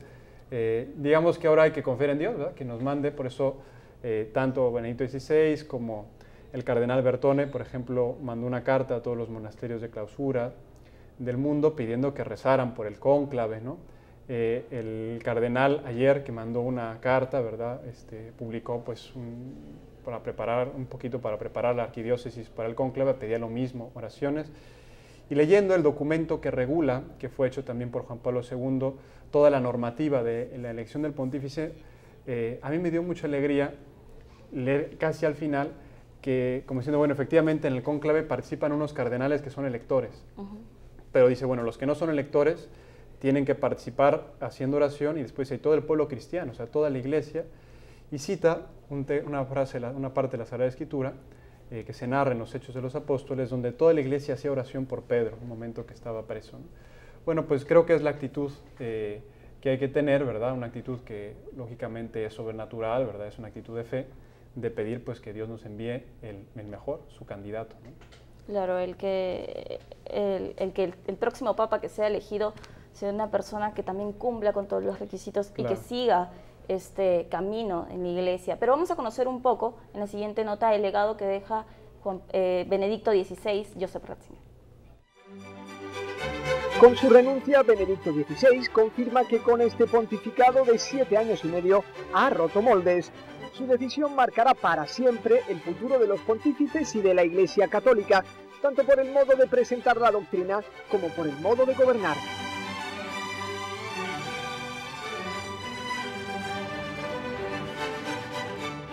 digamos que ahora hay que confiar en Dios, ¿verdad? Que nos mande, por eso tanto Benedicto XVI como el cardenal Bertone, por ejemplo, mandó una carta a todos los monasterios de clausura del mundo pidiendo que rezaran por el cónclave, ¿no? El cardenal ayer que mandó una carta, ¿verdad? Publicó pues para preparar la arquidiócesis para el cónclave, pedía lo mismo, oraciones. Y leyendo el documento que regula, que fue hecho también por Juan Pablo II, toda la normativa de la elección del pontífice, a mí me dio mucha alegría leer casi al final que, como diciendo, bueno, efectivamente en el cónclave participan unos cardenales que son electores. Pero dice, bueno, los que no son electores tienen que participar haciendo oración y después hay todo el pueblo cristiano, o sea, toda la iglesia, y cita una parte de la Sagrada Escritura que se narra en los Hechos de los Apóstoles, donde toda la iglesia hacía oración por Pedro, en un momento que estaba preso, ¿no? Bueno, pues creo que es la actitud que hay que tener, ¿verdad? Una actitud que lógicamente es sobrenatural, ¿verdad? Es una actitud de fe, de pedir pues que Dios nos envíe el mejor, su candidato, ¿no? Claro, el próximo papa que sea elegido sea una persona que también cumpla con todos los requisitos claro. Y que siga este camino en la Iglesia. Pero vamos a conocer un poco en la siguiente nota el legado que deja Benedicto XVI, Joseph Ratzinger. Con su renuncia, Benedicto XVI confirma que con este pontificado de 7 años y medio ha roto moldes. Su decisión marcará para siempre el futuro de los pontífices y de la Iglesia Católica, tanto por el modo de presentar la doctrina como por el modo de gobernar.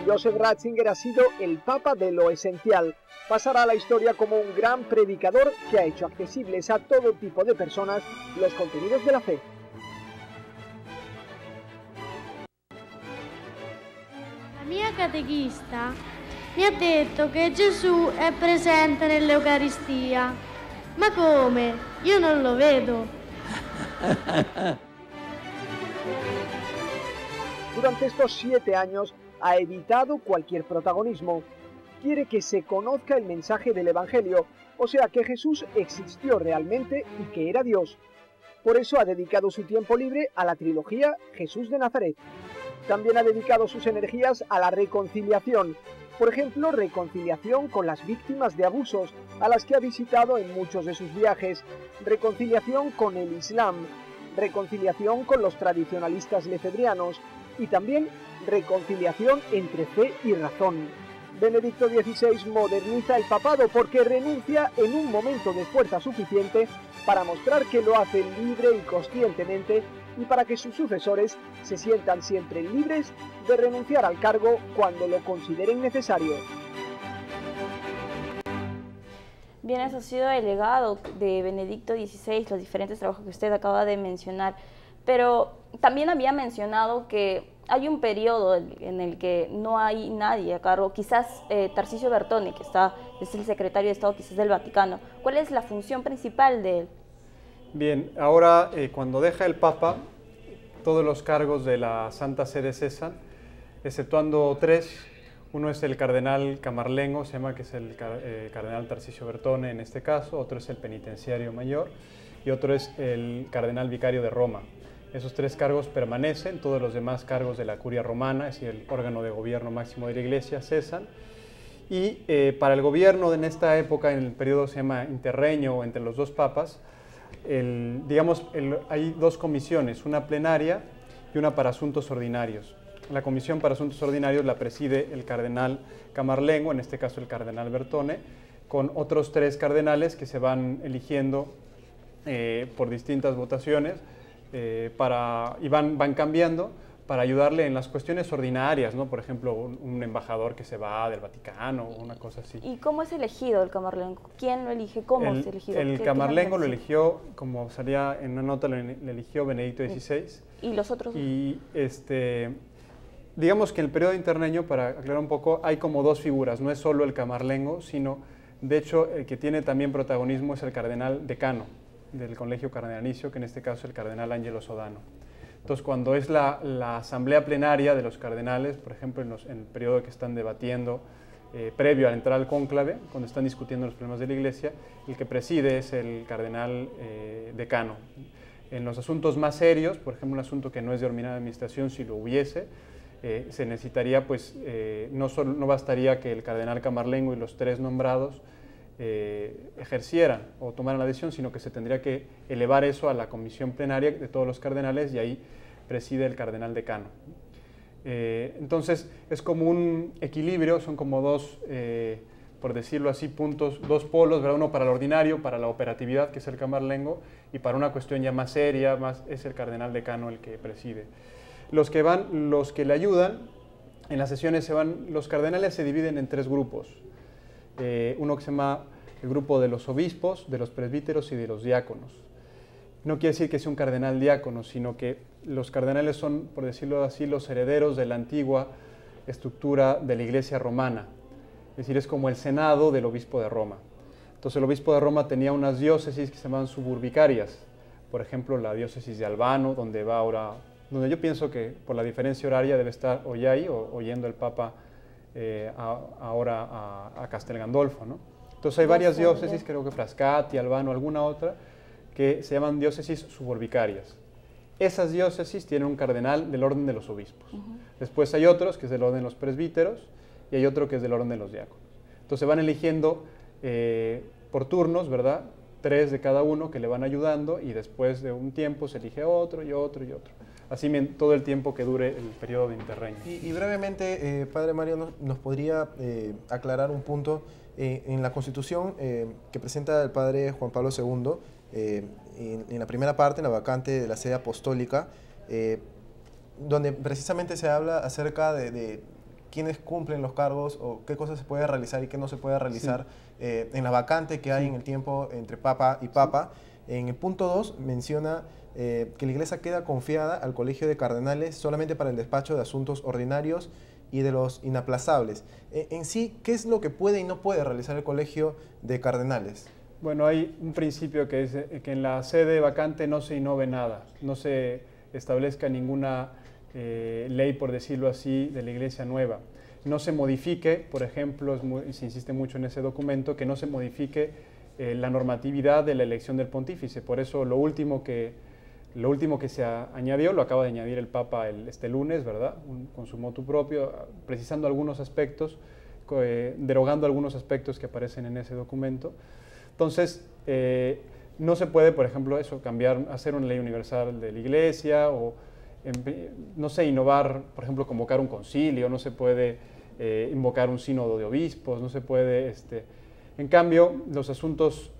Joseph Ratzinger ha sido el Papa de lo esencial. Pasará a la historia como un gran predicador que ha hecho accesibles a todo tipo de personas los contenidos de la fe. La mia catechista mi ha detto che Gesù è presente nell'Eucaristia. Ma come? Io non lo vedo. Durante estos 7 años ha evitado cualquier protagonismo. Quiere que se conozca el mensaje del Evangelio, o sea que Jesús existió realmente y que era Dios. Por eso ha dedicado su tiempo libre a la trilogía Jesús de Nazaret. También ha dedicado sus energías a la reconciliación, por ejemplo, reconciliación con las víctimas de abusos, a las que ha visitado en muchos de sus viajes, reconciliación con el Islam, reconciliación con los tradicionalistas lefebvrianos y también reconciliación entre fe y razón. Benedicto XVI moderniza el papado porque renuncia en un momento de fuerza suficiente para mostrar que lo hace libre y conscientemente y para que sus sucesores se sientan siempre libres de renunciar al cargo cuando lo consideren necesario. Bien, eso ha sido el legado de Benedicto XVI, los diferentes trabajos que usted acaba de mencionar, pero también había mencionado que hay un periodo en el que no hay nadie a cargo, quizás Tarcisio Bertone, que es el secretario de Estado quizás del Vaticano. ¿Cuál es la función principal de él? Bien, ahora cuando deja el Papa, todos los cargos de la Santa Sede cesan, exceptuando 3. Uno es el cardenal camarlengo, se llama, que es el cardenal Tarcisio Bertone en este caso, otro es el penitenciario mayor y otro es el cardenal vicario de Roma. Esos 3 cargos permanecen, todos los demás cargos de la curia romana, es decir, el órgano de gobierno máximo de la Iglesia, cesan. Y para el gobierno en esta época, en el periodo se llama interregno entre los 2 papas, hay 2 comisiones, una plenaria y una para asuntos ordinarios. La comisión para asuntos ordinarios la preside el cardenal camarlengo, en este caso el cardenal Bertone, con otros 3 cardenales que se van eligiendo por distintas votaciones y van cambiando para ayudarle en las cuestiones ordinarias, ¿no? Por ejemplo, un embajador que se va del Vaticano o una cosa así. ¿Y cómo es elegido el camarlengo? ¿Quién lo elige? ¿Cómo es elegido? El camarlengo lo eligió, como salía en una nota, lo eligió Benedicto XVI. ¿Y los otros? Y digamos que en el periodo interregno, para aclarar un poco, hay como 2 figuras, no es solo el camarlengo, sino, de hecho, el que tiene también protagonismo es el cardenal decano del Colegio Cardenalicio, que en este caso es el cardenal Angelo Sodano. Entonces, cuando es la asamblea plenaria de los cardenales, por ejemplo, en el periodo que están debatiendo, previo a entrar al cónclave, cuando están discutiendo los problemas de la Iglesia, el que preside es el cardenal decano. En los asuntos más serios, por ejemplo, un asunto que no es de ordinaria administración, si lo hubiese, se necesitaría, pues, no bastaría que el cardenal camarlengo y los 3 nombrados ejercieran o tomaran la decisión, sino que se tendría que elevar eso a la comisión plenaria de todos los cardenales y ahí preside el cardenal decano. Entonces es como un equilibrio, son como 2, por decirlo así, puntos, 2 polos, ¿verdad? Uno para lo ordinario, para la operatividad, que es el camarlengo, y para una cuestión ya más seria, es el cardenal decano el que preside. Los que le ayudan, en las sesiones los cardenales se dividen en 3 grupos. Uno que se llama el grupo de los obispos, de los presbíteros y de los diáconos. No quiere decir que sea un cardenal diácono, sino que los cardenales son, por decirlo así, los herederos de la antigua estructura de la Iglesia romana. Es decir, es como el senado del obispo de Roma. Entonces el obispo de Roma tenía unas diócesis que se llaman suburbicarias. Por ejemplo, la diócesis de Albano, donde va ahora, donde yo pienso que por la diferencia horaria debe estar Ollay o yendo el Papa ahora a Castel Gandolfo, ¿no? Entonces hay varias diócesis, creo que Frascati, Albano, alguna otra, que se llaman diócesis suborbicarias. Esas diócesis tienen un cardenal del orden de los obispos. Después hay otros que es del orden de los presbíteros y hay otro que es del orden de los diáconos. Entonces van eligiendo por turnos, ¿verdad? 3 de cada uno que le van ayudando y después de un tiempo se elige otro y otro y otro. Así todo el tiempo que dure el periodo de interregno. Y brevemente, Padre Mario, ¿nos podría aclarar un punto en la Constitución que presenta el Padre Juan Pablo II, en la primera parte, en la vacante de la sede apostólica, donde precisamente se habla acerca de quiénes cumplen los cargos o qué cosas se puede realizar y qué no se puede realizar en la vacante que hay en el tiempo entre Papa y Papa? En el punto 2 menciona que la Iglesia queda confiada al Colegio de Cardenales solamente para el despacho de asuntos ordinarios y de los inaplazables. En sí, ¿qué es lo que puede y no puede realizar el Colegio de Cardenales? Bueno, hay un principio que es que en la sede vacante no se innove nada, no se establezca ninguna ley, por decirlo así, de la Iglesia nueva. No se modifique, por ejemplo, se insiste mucho en ese documento, que no se modifique la normatividad de la elección del pontífice. Por eso lo último que se añadió, lo acaba de añadir el Papa este lunes, ¿verdad? Con su motu propio, precisando algunos aspectos, derogando algunos aspectos que aparecen en ese documento. Entonces, no se puede, por ejemplo, hacer una ley universal de la Iglesia o, no sé, innovar, por ejemplo, convocar un concilio, no se puede invocar un sínodo de obispos, no se puede... En cambio, los asuntos,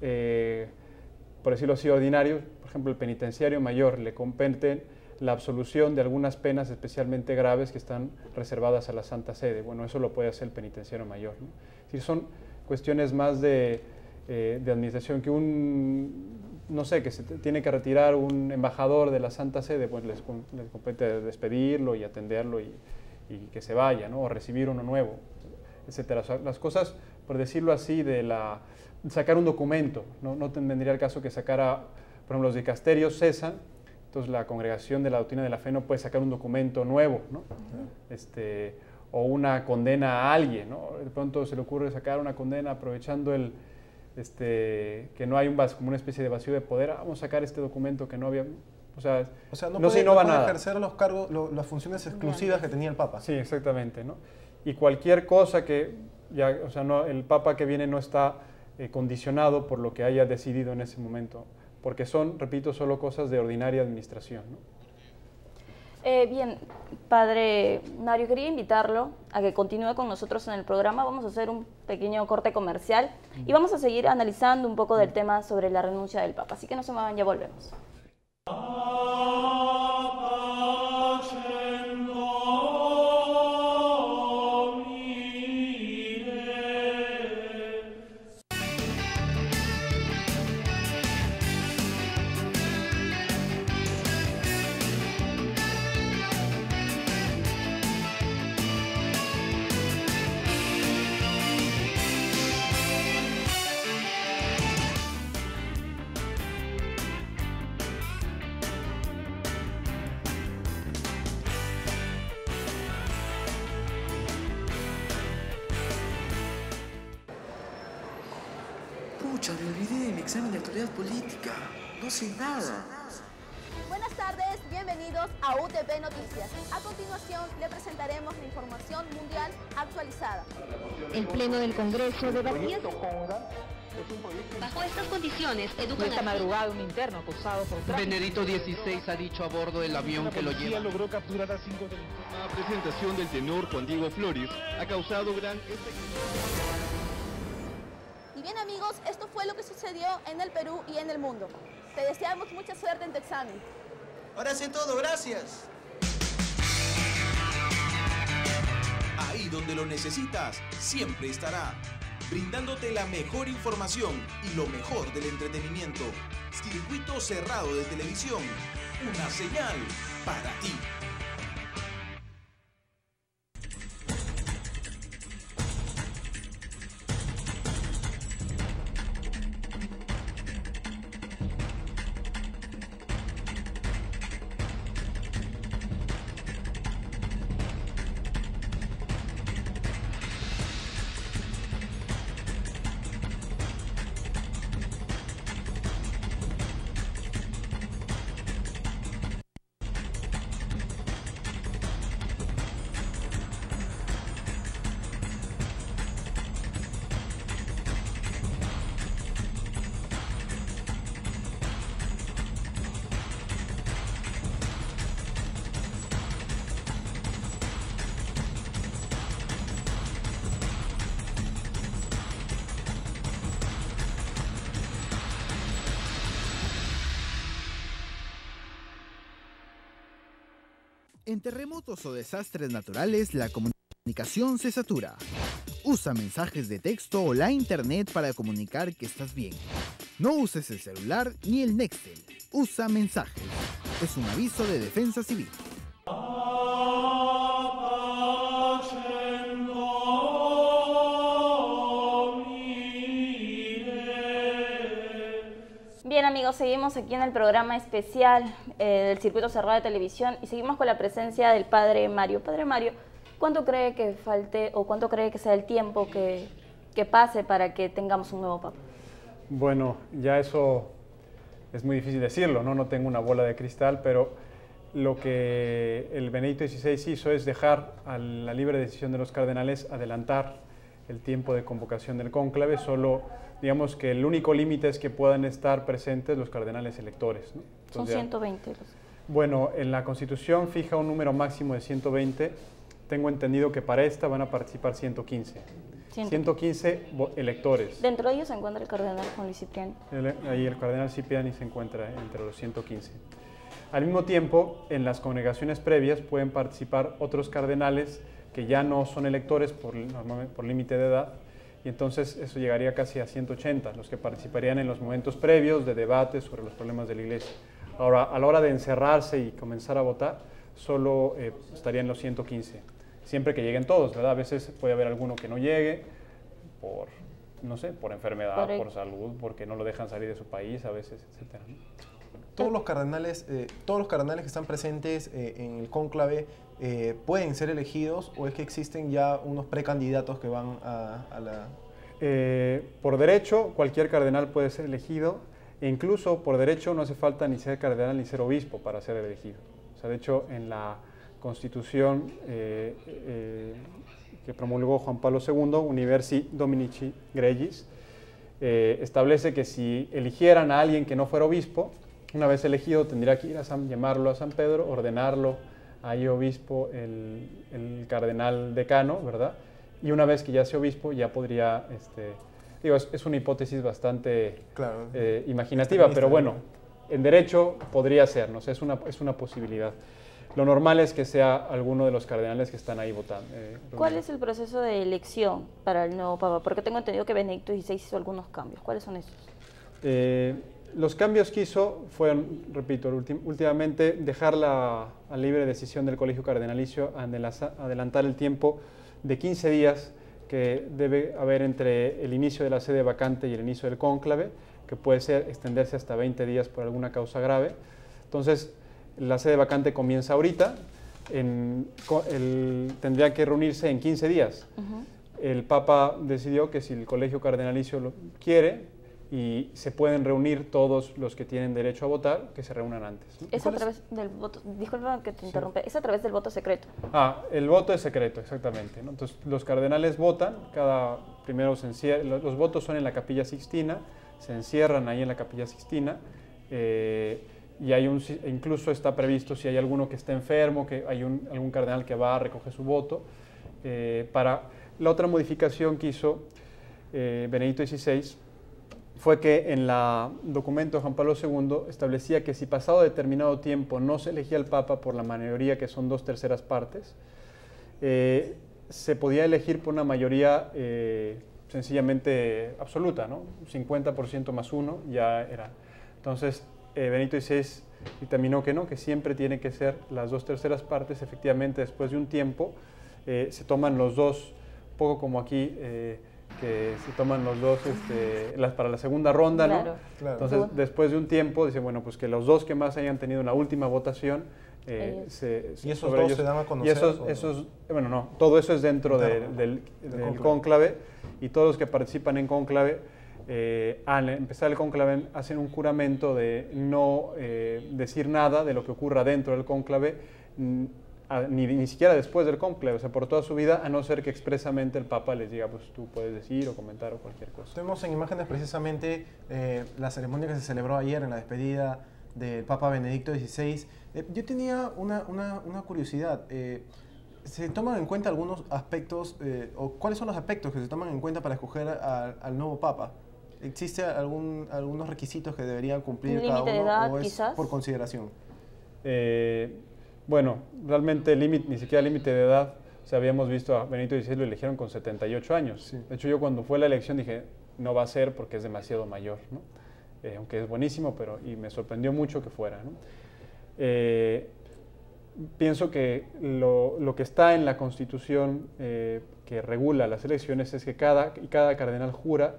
por decirlo así, ordinarios, por ejemplo, el penitenciario mayor le competen la absolución de algunas penas especialmente graves que están reservadas a la Santa Sede. Bueno, eso lo puede hacer el penitenciario mayor, ¿no? Es decir, son cuestiones más de administración, que no sé, que se tiene que retirar un embajador de la Santa Sede, pues les compete despedirlo y atenderlo y que se vaya, ¿no? O recibir uno nuevo, etcétera. O sea, las cosas, por decirlo así, sacar un documento, no tendría el caso que sacara, por ejemplo, los dicasterios cesan, entonces la Congregación de la Doctrina de la Fe no puede sacar un documento nuevo, ¿no? O una condena a alguien, ¿no? De pronto se le ocurre sacar una condena aprovechando que no hay como una especie de vacío de poder, vamos a sacar este documento que no había... O sea, no se innova nada. Ejercer los cargos, las funciones exclusivas que tenía el Papa. Sí, exactamente, ¿no? Y cualquier cosa que el Papa que viene no está condicionado por lo que haya decidido en ese momento, porque son, repito, solo cosas de ordinaria administración, ¿no? Bien, Padre Mario, quería invitarlo a que continúe con nosotros en el programa. Vamos a hacer un pequeño corte comercial y vamos a seguir analizando un poco del tema sobre la renuncia del Papa. Así que no se muevan, ya volvemos. Pucha, me olvidé de mi examen de actualidad política. No sé nada. Buenas tardes, bienvenidos a UTP Noticias. A continuación, le presentaremos la información mundial actualizada. El Pleno del Congreso debatía... Bajo estas condiciones, educan esta madrugada un interno acusado por tráfico. Benedicto XVI ha dicho a bordo del avión que lo lleva. Logró capturar a 5 delincuentes. La presentación del tenor Juan Diego Flores ha causado gran Y bien, amigos, esto fue lo que sucedió en el Perú y en el mundo. Te deseamos mucha suerte en tu examen. Ahora sé todo, gracias. Ahí donde lo necesitas, siempre estará. Brindándote la mejor información y lo mejor del entretenimiento. Circuito cerrado de televisión. Una señal para ti. En terremotos o desastres naturales, la comunicación se satura. Usa mensajes de texto o la internet para comunicar que estás bien. No uses el celular ni el Nextel. Usa mensajes. Es un aviso de Defensa Civil. Bien amigos, seguimos aquí en el programa especial del Circuito Cerrado de Televisión y seguimos con la presencia del Padre Mario. Padre Mario, ¿cuánto cree que falte o cuánto cree que sea el tiempo que pase para que tengamos un nuevo Papa? Bueno, ya eso es muy difícil decirlo, ¿no? No tengo una bola de cristal, pero lo que el Benedicto XVI hizo es dejar a la libre decisión de los cardenales adelantar el tiempo de convocación del cónclave. Solo, digamos que el único límite es que puedan estar presentes los cardenales electores, ¿no? Entonces, son 120. Bueno, en la Constitución fija un número máximo de 120. Tengo entendido que para esta van a participar 115. 115 electores. Dentro de ellos se encuentra el cardenal Juan Luis Cipriani. Ahí el cardenal Cipriani se encuentra entre los 115. Al mismo tiempo, en las congregaciones previas pueden participar otros cardenales que ya no son electores por límite de edad, y entonces eso llegaría casi a 180, los que participarían en los momentos previos de debate sobre los problemas de la Iglesia. Ahora, a la hora de encerrarse y comenzar a votar, solo estarían los 115, siempre que lleguen todos, ¿verdad? A veces puede haber alguno que no llegue por, no sé, por enfermedad, por salud, porque no lo dejan salir de su país a veces, etcétera, ¿no? Todos los cardenales que están presentes en el cónclave pueden ser elegidos, o es que existen ya unos precandidatos que van a la... Por derecho, cualquier cardenal puede ser elegido, e incluso por derecho no hace falta ni ser cardenal ni ser obispo para ser elegido. O sea, de hecho, en la Constitución que promulgó Juan Pablo II, Universi Dominici Gregis, establece que si eligieran a alguien que no fuera obispo, una vez elegido tendría que ir a llamarlo a San Pedro, ordenarlo ahí obispo el cardenal decano, ¿verdad? Y una vez que ya sea obispo ya podría, es una hipótesis bastante imaginativa, pero bueno, en derecho podría ser, no sé, es una posibilidad. Lo normal es que sea alguno de los cardenales que están ahí votando. ¿Cuál es el proceso de elección para el nuevo Papa? Porque tengo entendido que Benedicto XVI hizo algunos cambios. ¿Cuáles son esos? Los cambios que hizo fueron, repito, últimamente dejar a libre decisión del Colegio Cardenalicio, adelantar el tiempo de 15 días que debe haber entre el inicio de la sede vacante y el inicio del cónclave, que puede extenderse hasta 20 días por alguna causa grave. Entonces, la sede vacante comienza ahorita, tendría que reunirse en 15 días. El Papa decidió que si el Colegio Cardenalicio lo quiere, y se pueden reunir todos los que tienen derecho a votar, que se reúnan antes, ¿no? Es a través del voto, disculpa que te interrumpa, es a través del voto secreto. El voto es secreto, exactamente, ¿no? Entonces los cardenales votan, los votos son en la Capilla Sixtina, se encierran ahí en la Capilla Sixtina, y incluso está previsto, si hay alguno que está enfermo, que hay algún cardenal que va a recoger su voto. Para la otra modificación que hizo Benedicto XVI, fue que en el documento de Juan Pablo II establecía que si pasado determinado tiempo no se elegía al Papa por la mayoría, que son 2/3 partes, se podía elegir por una mayoría sencillamente absoluta, ¿no? 50% más 1 ya era. Entonces, Benedicto XVI dictaminó que no, que siempre tiene que ser las 2/3 partes. Efectivamente, después de un tiempo, se toman los dos, un poco como aquí, que se toman los dos para la segunda ronda, ¿no? Claro. Entonces, después de un tiempo, dice, bueno, pues que los dos que más hayan tenido en la última votación, ¿y esos dos se dan a conocer? Bueno, no, todo eso es dentro del cónclave, y todos los que participan en cónclave, al empezar el cónclave, hacen un juramento de no decir nada de lo que ocurra dentro del cónclave, ni siquiera después del cónclave, o sea, por toda su vida, a no ser que expresamente el Papa les diga, pues tú puedes decir o comentar o cualquier cosa. Tenemos en imágenes precisamente la ceremonia que se celebró ayer en la despedida del Papa Benedicto XVI. Yo tenía una curiosidad. ¿Se toman en cuenta algunos aspectos, o cuáles son los aspectos que se toman en cuenta para escoger al nuevo Papa? ¿Existe algunos requisitos que deberían cumplir cada uno, de edad, o es quizás? por consideración? Bueno, realmente ni siquiera límite de edad. O sea, habíamos visto a Benedicto XVI, lo eligieron con 78 años. Sí. De hecho, yo cuando fue la elección dije, no va a ser porque es demasiado mayor, ¿no? Aunque es buenísimo, y me sorprendió mucho que fuera, ¿no? Pienso que lo que está en la Constitución que regula las elecciones es que cada cardenal jura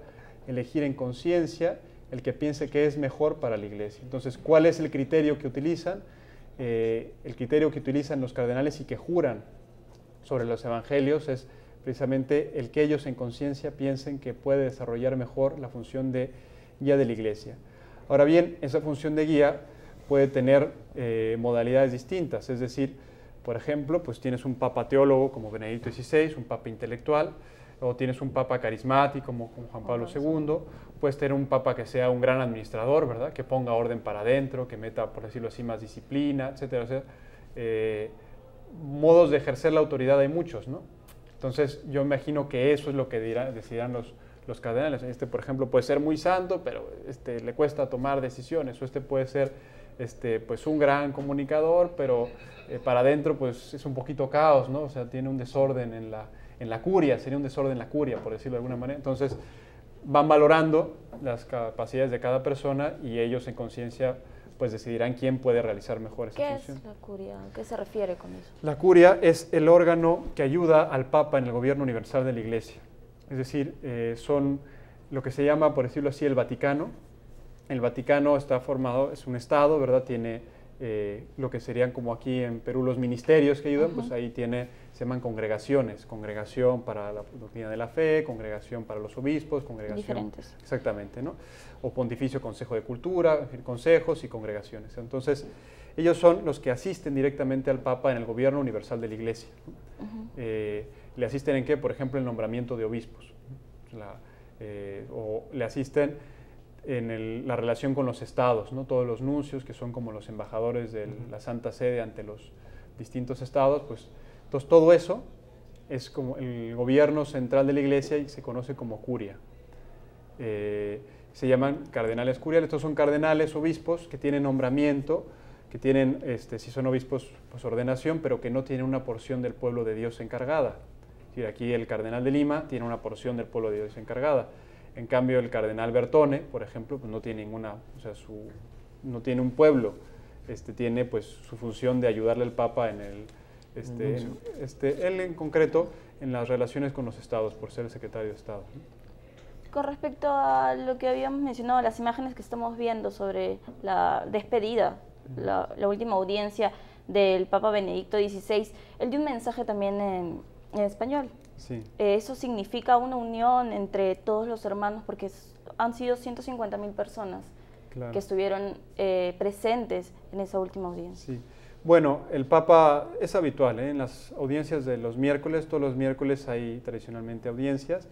elegir en conciencia el que piense que es mejor para la Iglesia. Entonces, ¿cuál es el criterio que utilizan? El criterio que utilizan los cardenales y que juran sobre los evangelios es precisamente el que ellos en conciencia piensen que puede desarrollar mejor la función de guía de la Iglesia. Ahora bien, esa función de guía puede tener modalidades distintas, es decir, por ejemplo, pues tienes un papa teólogo como Benedicto XVI, un papa intelectual, o tienes un papa carismático como Juan Pablo II, puedes tener un papa que sea un gran administrador, ¿verdad? Que ponga orden para adentro, que meta, por decirlo así, más disciplina, etcétera. O sea, modos de ejercer la autoridad hay muchos, ¿no? Entonces, yo imagino que eso es lo que decidirán los cardenales. Por ejemplo, puede ser muy santo, pero le cuesta tomar decisiones, o puede ser pues un gran comunicador, pero para adentro pues es un poquito caos, ¿no? O sea, tiene un desorden en la curia, sería un desorden en la curia, por decirlo de alguna manera. Entonces, van valorando las capacidades de cada persona y ellos en conciencia pues decidirán quién puede realizar mejor esa función. ¿Qué es la curia? ¿A qué se refiere con eso? La curia es el órgano que ayuda al Papa en el gobierno universal de la Iglesia. Es decir, son lo que se llama, por decirlo así, el Vaticano. El Vaticano está formado, es un Estado, ¿verdad? Tiene lo que serían como aquí en Perú los ministerios que ayudan, pues ahí se llaman congregaciones, congregación para la doctrina de la fe, congregación para los obispos, congregación... Diferentes. Exactamente, ¿no? O Pontificio Consejo de Cultura, es decir, consejos y congregaciones. Entonces, ellos son los que asisten directamente al Papa en el gobierno universal de la Iglesia. ¿Le asisten en qué? Por ejemplo, el nombramiento de obispos. O le asisten en la relación con los estados, ¿no? Todos los nuncios, que son como los embajadores de la Santa Sede ante los distintos estados, pues entonces todo eso es como el gobierno central de la Iglesia y se conoce como curia. Se llaman cardenales curiales. Estos son cardenales, obispos, que tienen nombramiento, que tienen, si son obispos, pues ordenación, pero que no tienen una porción del pueblo de Dios encargada. Es decir, aquí el cardenal de Lima tiene una porción del pueblo de Dios encargada. En cambio, el cardenal Bertone, por ejemplo, pues no tiene ninguna, o sea, no tiene un pueblo, tiene pues su función de ayudarle al Papa en él en concreto en las relaciones con los estados, por ser el secretario de Estado. Con respecto a lo que habíamos mencionado, las imágenes que estamos viendo sobre la despedida, la última audiencia del Papa Benedicto XVI, él dio un mensaje también en español. Sí. Eso significa una unión entre todos los hermanos, porque han sido 150.000 personas que estuvieron presentes en esa última audiencia. Sí. Bueno, el Papa es habitual, en las audiencias de los miércoles, todos los miércoles hay tradicionalmente audiencias.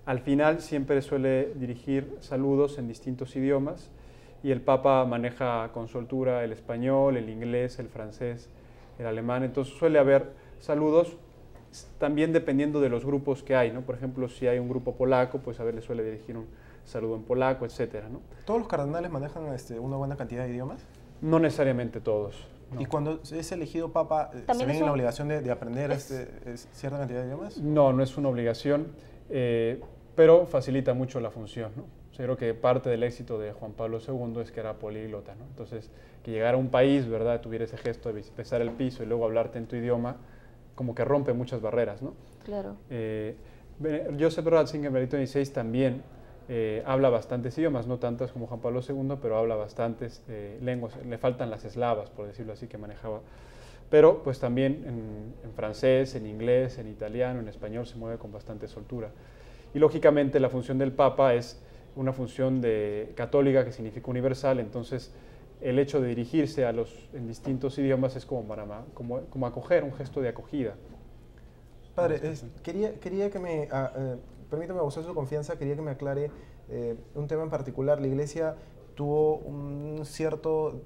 Al final siempre suele dirigir saludos en distintos idiomas y el Papa maneja con soltura el español, el inglés, el francés, el alemán. Entonces suele haber saludos también dependiendo de los grupos que hay, ¿no? Por ejemplo, si hay un grupo polaco, pues a ver, le suele dirigir un saludo en polaco, etcétera, ¿no? ¿Todos los cardenales manejan una buena cantidad de idiomas? No necesariamente todos. No. ¿Y cuando es elegido Papa, se ven en la obligación de aprender cierta cantidad de idiomas? No, no es una obligación, pero facilita mucho la función, ¿no? O sea, creo que parte del éxito de Juan Pablo II es que era políglota, ¿no? Entonces, que llegara a un país, ¿verdad?, tuviera ese gesto de besar el piso y luego hablarte en tu idioma, como que rompe muchas barreras, ¿no? Claro. Joseph Ratzinger, Benedicto XVI, también habla bastantes idiomas, no tantas como Juan Pablo II, pero habla bastantes lenguas. Le faltan las eslavas, por decirlo así, que manejaba. Pero pues también en francés, en inglés, en italiano, en español se mueve con bastante soltura. Y lógicamente la función del Papa es una función católica que significa universal, entonces el hecho de dirigirse en distintos idiomas es como acoger, un gesto de acogida. Padre, quería que me, permítame abusar de su confianza, quería que me aclare un tema en particular. La Iglesia tuvo un cierto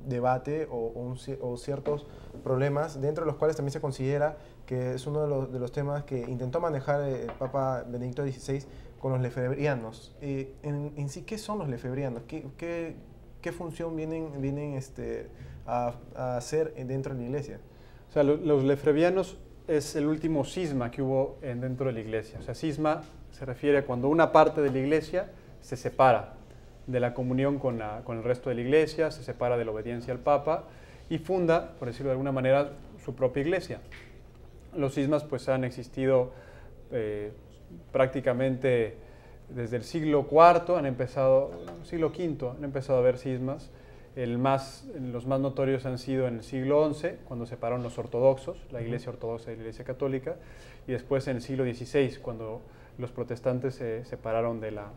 debate o ciertos problemas, dentro de los cuales también se considera que es uno de los temas que intentó manejar el Papa Benedicto XVI con los lefebrianos. En sí, ¿qué son los lefebrianos? ¿Qué qué función vienen a hacer dentro de la iglesia? O sea, los lefebvrianos es el último cisma que hubo dentro de la iglesia. O sea, cisma se refiere a cuando una parte de la iglesia se separa de la comunión con el resto de la iglesia, se separa de la obediencia al Papa y funda, por decirlo de alguna manera, su propia iglesia. Los cismas pues han existido prácticamente desde el siglo IV, siglo V han empezado a haber cismas. Los más notorios han sido en el siglo XI, cuando separaron los ortodoxos, la iglesia ortodoxa y la iglesia católica, y después en el siglo XVI, cuando los protestantes se separaron de la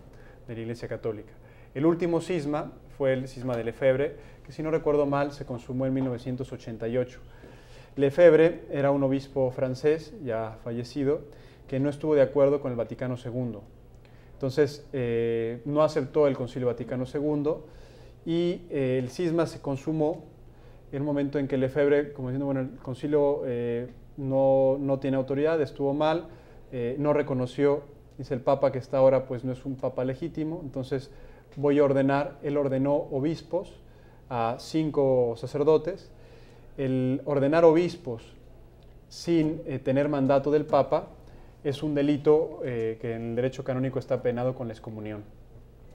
iglesia católica. El último cisma fue el cisma de Lefebvre, que si no recuerdo mal se consumó en 1988. Lefebvre era un obispo francés, ya fallecido, que no estuvo de acuerdo con el Vaticano II. Entonces, no aceptó el Concilio Vaticano II y el cisma se consumó en un momento en que Lefebvre, como diciendo, bueno, el concilio no tiene autoridad, estuvo mal, no reconoció, dice el Papa que está ahora pues no es un Papa legítimo, entonces voy a ordenar, él ordenó obispos a 5 sacerdotes. El ordenar obispos sin tener mandato del Papa es un delito que en el derecho canónico está penado con la excomunión.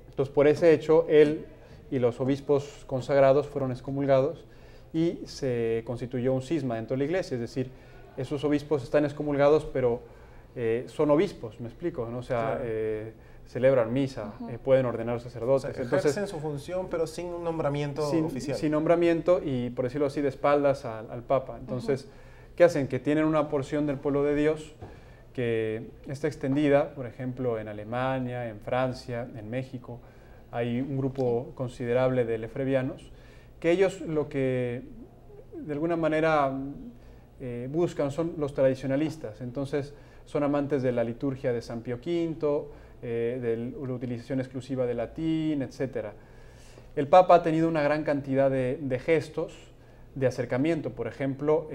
Entonces, por ese hecho, él y los obispos consagrados fueron excomulgados y se constituyó un cisma dentro de la iglesia, es decir, esos obispos están excomulgados, pero son obispos, ¿me explico? ¿no? O sea, claro. Celebran misa, pueden ordenar sacerdotes. O sea, ejercen su función, pero sin un nombramiento oficial. Sin nombramiento y, por decirlo así, de espaldas al Papa. Entonces, ¿qué hacen? Que tienen una porción del pueblo de Dios que está extendida, por ejemplo, en Alemania, en Francia, en México. Hay un grupo considerable de lefebvrianos, que ellos lo que de alguna manera buscan son los tradicionalistas. Entonces, son amantes de la liturgia de San Pío V, de la utilización exclusiva del latín, etc. El Papa ha tenido una gran cantidad de gestos de acercamiento. Por ejemplo,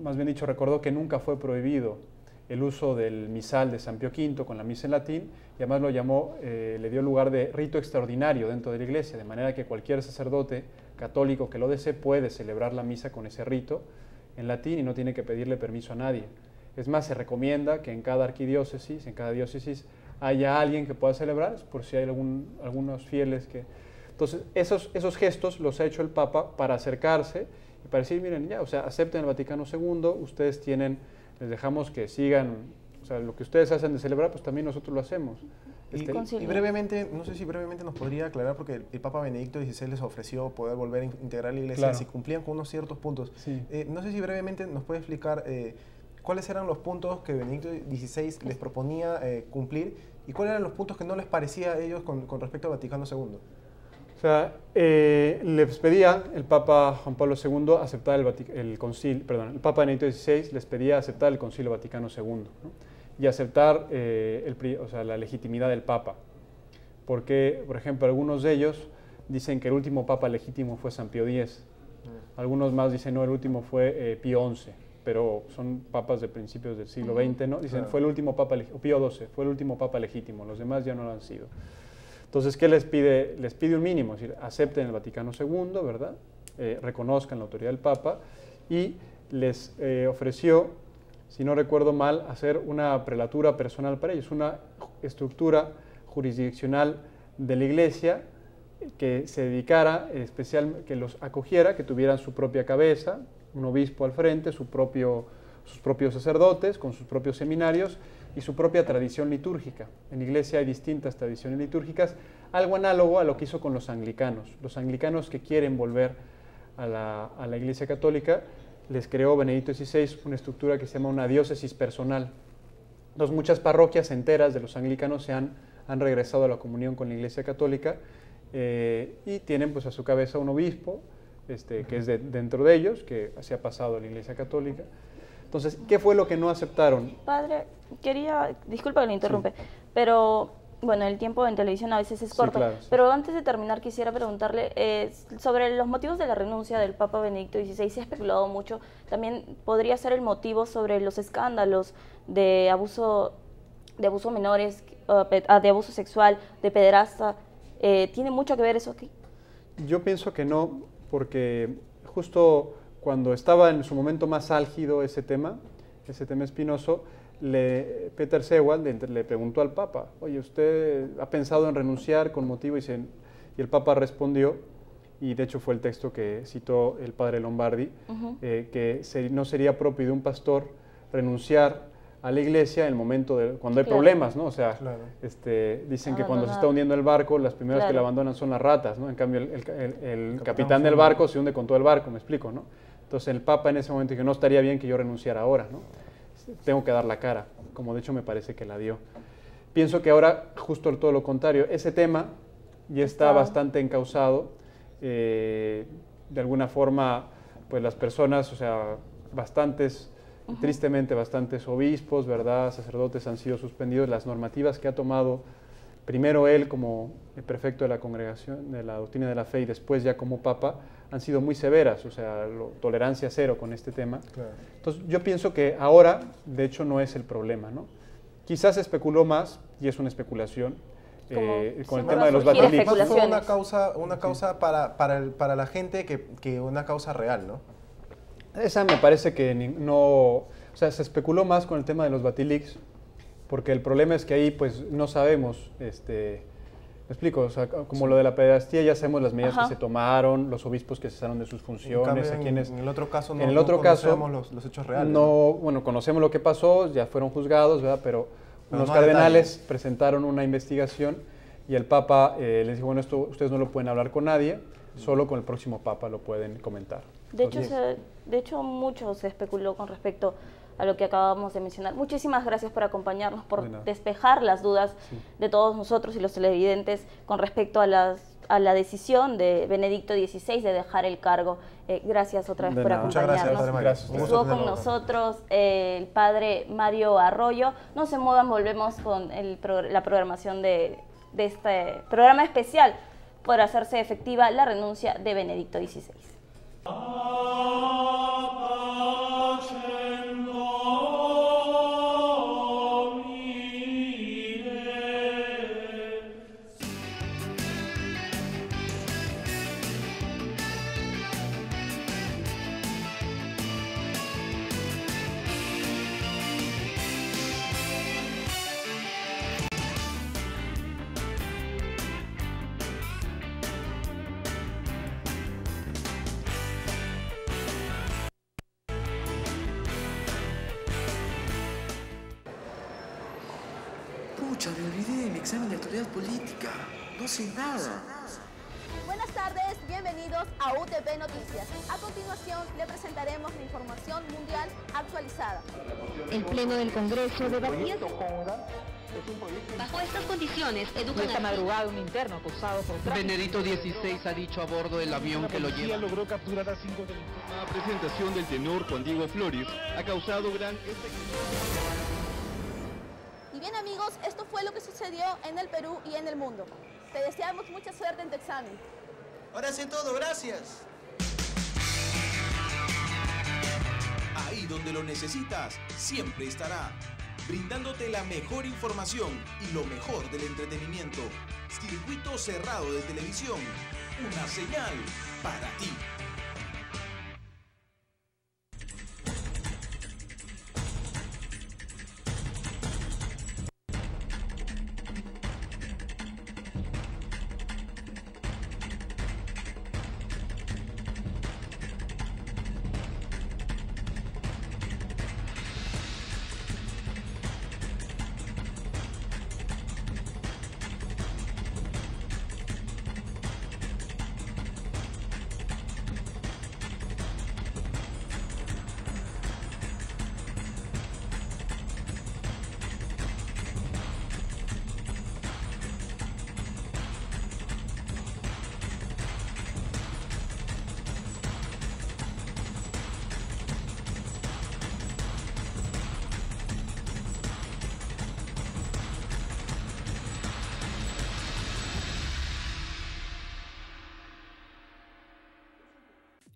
más bien dicho, recordó que nunca fue prohibido el uso del misal de San Pío V con la misa en latín, y además lo llamó, le dio lugar de rito extraordinario dentro de la iglesia, de manera que cualquier sacerdote católico que lo desee puede celebrar la misa con ese rito en latín y no tiene que pedirle permiso a nadie. Es más, se recomienda que en cada arquidiócesis, en cada diócesis, haya alguien que pueda celebrar, por si hay algunos fieles que... Entonces, esos gestos los ha hecho el Papa para acercarse y para decir, miren, ya, o sea, acepten el Vaticano II, ustedes les dejamos que sigan, o sea, lo que ustedes hacen de celebrar, pues también nosotros lo hacemos. Y brevemente, no sé si brevemente nos podría aclarar, porque el Papa Benedicto XVI les ofreció poder volver a integrar la iglesia, claro, si cumplían con unos ciertos puntos. Sí. No sé si brevemente nos puede explicar cuáles eran los puntos que Benedicto XVI les proponía cumplir y cuáles eran los puntos que no les parecía a ellos con respecto al Vaticano II. O sea, les pedía el Papa Juan Pablo II aceptar el Papa Benedicto XVI les pedía aceptar el Concilio Vaticano II, ¿no? Y aceptar la legitimidad del Papa. Porque, por ejemplo, algunos de ellos dicen que el último Papa legítimo fue San Pío X. Algunos más dicen, no, el último fue Pío XI, pero son papas de principios del siglo XX, ¿no? Dicen, claro, fue el último Papa, o Pío XII, fue el último Papa legítimo, los demás ya no lo han sido. Entonces, ¿qué les pide? Les pide un mínimo, es decir, acepten el Vaticano II, ¿verdad? Reconozcan la autoridad del Papa y les ofreció, si no recuerdo mal, hacer una prelatura personal para ellos, una estructura jurisdiccional de la Iglesia que se dedicara que los acogiera, que tuvieran su propia cabeza, un obispo al frente, sus propios sacerdotes con sus propios seminarios y su propia tradición litúrgica. En la Iglesia hay distintas tradiciones litúrgicas, algo análogo a lo que hizo con los anglicanos. Los anglicanos que quieren volver a la Iglesia católica, les creó Benedicto XVI una estructura que se llama una diócesis personal. Entonces, muchas parroquias enteras de los anglicanos han regresado a la comunión con la Iglesia católica y tienen pues a su cabeza un obispo que es dentro de ellos, que se ha pasado a la Iglesia católica. Entonces, ¿qué fue lo que no aceptaron? Padre, disculpa que lo interrumpe, sí, pero bueno, el tiempo en televisión a veces es corto, sí, claro, sí. Pero antes de terminar quisiera preguntarle sobre los motivos de la renuncia del Papa Benedicto XVI. Se ha especulado mucho, también podría ser el motivo sobre los escándalos de abuso menores, de abuso sexual, de pederasta, ¿Tiene mucho que ver eso aquí? Yo pienso que no, porque justo cuando estaba en su momento más álgido ese tema espinoso, Peter Sewald le preguntó al Papa, oye, ¿usted ha pensado en renunciar con motivo? Y el Papa respondió, y de hecho fue el texto que citó el padre Lombardi, que no sería propio de un pastor renunciar a la iglesia en el momento cuando hay problemas, ¿no? O sea, dicen que cuando se está hundiendo el barco, las primeras que la abandonan son las ratas, ¿no? En cambio, el capitán del barco se hunde con todo el barco, me explico, ¿no? Entonces el Papa en ese momento dijo, no estaría bien que yo renunciara ahora, ¿no? Tengo que dar la cara, como de hecho me parece que la dio. Pienso que ahora, justo todo lo contrario, ese tema ya está bastante encauzado, de alguna forma, pues las personas, o sea, tristemente bastantes obispos, ¿verdad?, sacerdotes han sido suspendidos. Las normativas que ha tomado primero él como el prefecto de la Congregación de la Doctrina de la Fe y después ya como Papa han sido muy severas, o sea, tolerancia cero con este tema. Claro. Entonces yo pienso que ahora, de hecho, no es el problema, ¿no? Quizás se especuló más, y es una especulación, con el tema de los Batilix. Fue una causa para la gente que una causa real, ¿no? Esa me parece que no, o sea, se especuló más con el tema de los Batilix, porque el problema es que ahí pues no sabemos, me explico, o sea, como lo de la pederastía ya sabemos las medidas que se tomaron, los obispos que cesaron de sus funciones, en el otro caso no conocemos los hechos reales. Bueno, conocemos lo que pasó, ya fueron juzgados, ¿verdad? Pero unos cardenales presentaron una investigación y el Papa les dijo, bueno, esto ustedes no lo pueden hablar con nadie, solo con el próximo Papa lo pueden comentar. De hecho, mucho se especuló con respecto a lo que acabamos de mencionar. Muchísimas gracias por acompañarnos, por despejar las dudas de todos nosotros y los televidentes con respecto a la decisión de Benedicto XVI de dejar el cargo. Gracias otra vez por acompañarnos. Muchas gracias, Padre Mario. Estuvo con nosotros el Padre Mario Arroyo. No se muevan, volvemos con la programación de este programa especial por hacerse efectiva la renuncia de Benedicto XVI. Pucha, me olvidé mi examen de actualidad política. No sé nada. Buenas tardes, bienvenidos a UTP Noticias. A continuación le presentaremos la información mundial actualizada. El Pleno del Congreso debatía... Bajo estas condiciones, esta madrugada un interno acusado por tráfico. Benedicto XVI ha dicho a bordo del avión que lo lleva. Logró capturar a 5 delincuentes. La presentación del tenor Juan Diego Flores ha causado gran... Y bien amigos, esto fue lo que sucedió en el Perú y en el mundo. Te deseamos mucha suerte en tu examen. Ahora sé todo, gracias. Ahí donde lo necesitas, siempre estará. Brindándote la mejor información y lo mejor del entretenimiento. Circuito cerrado de televisión. Una señal para ti.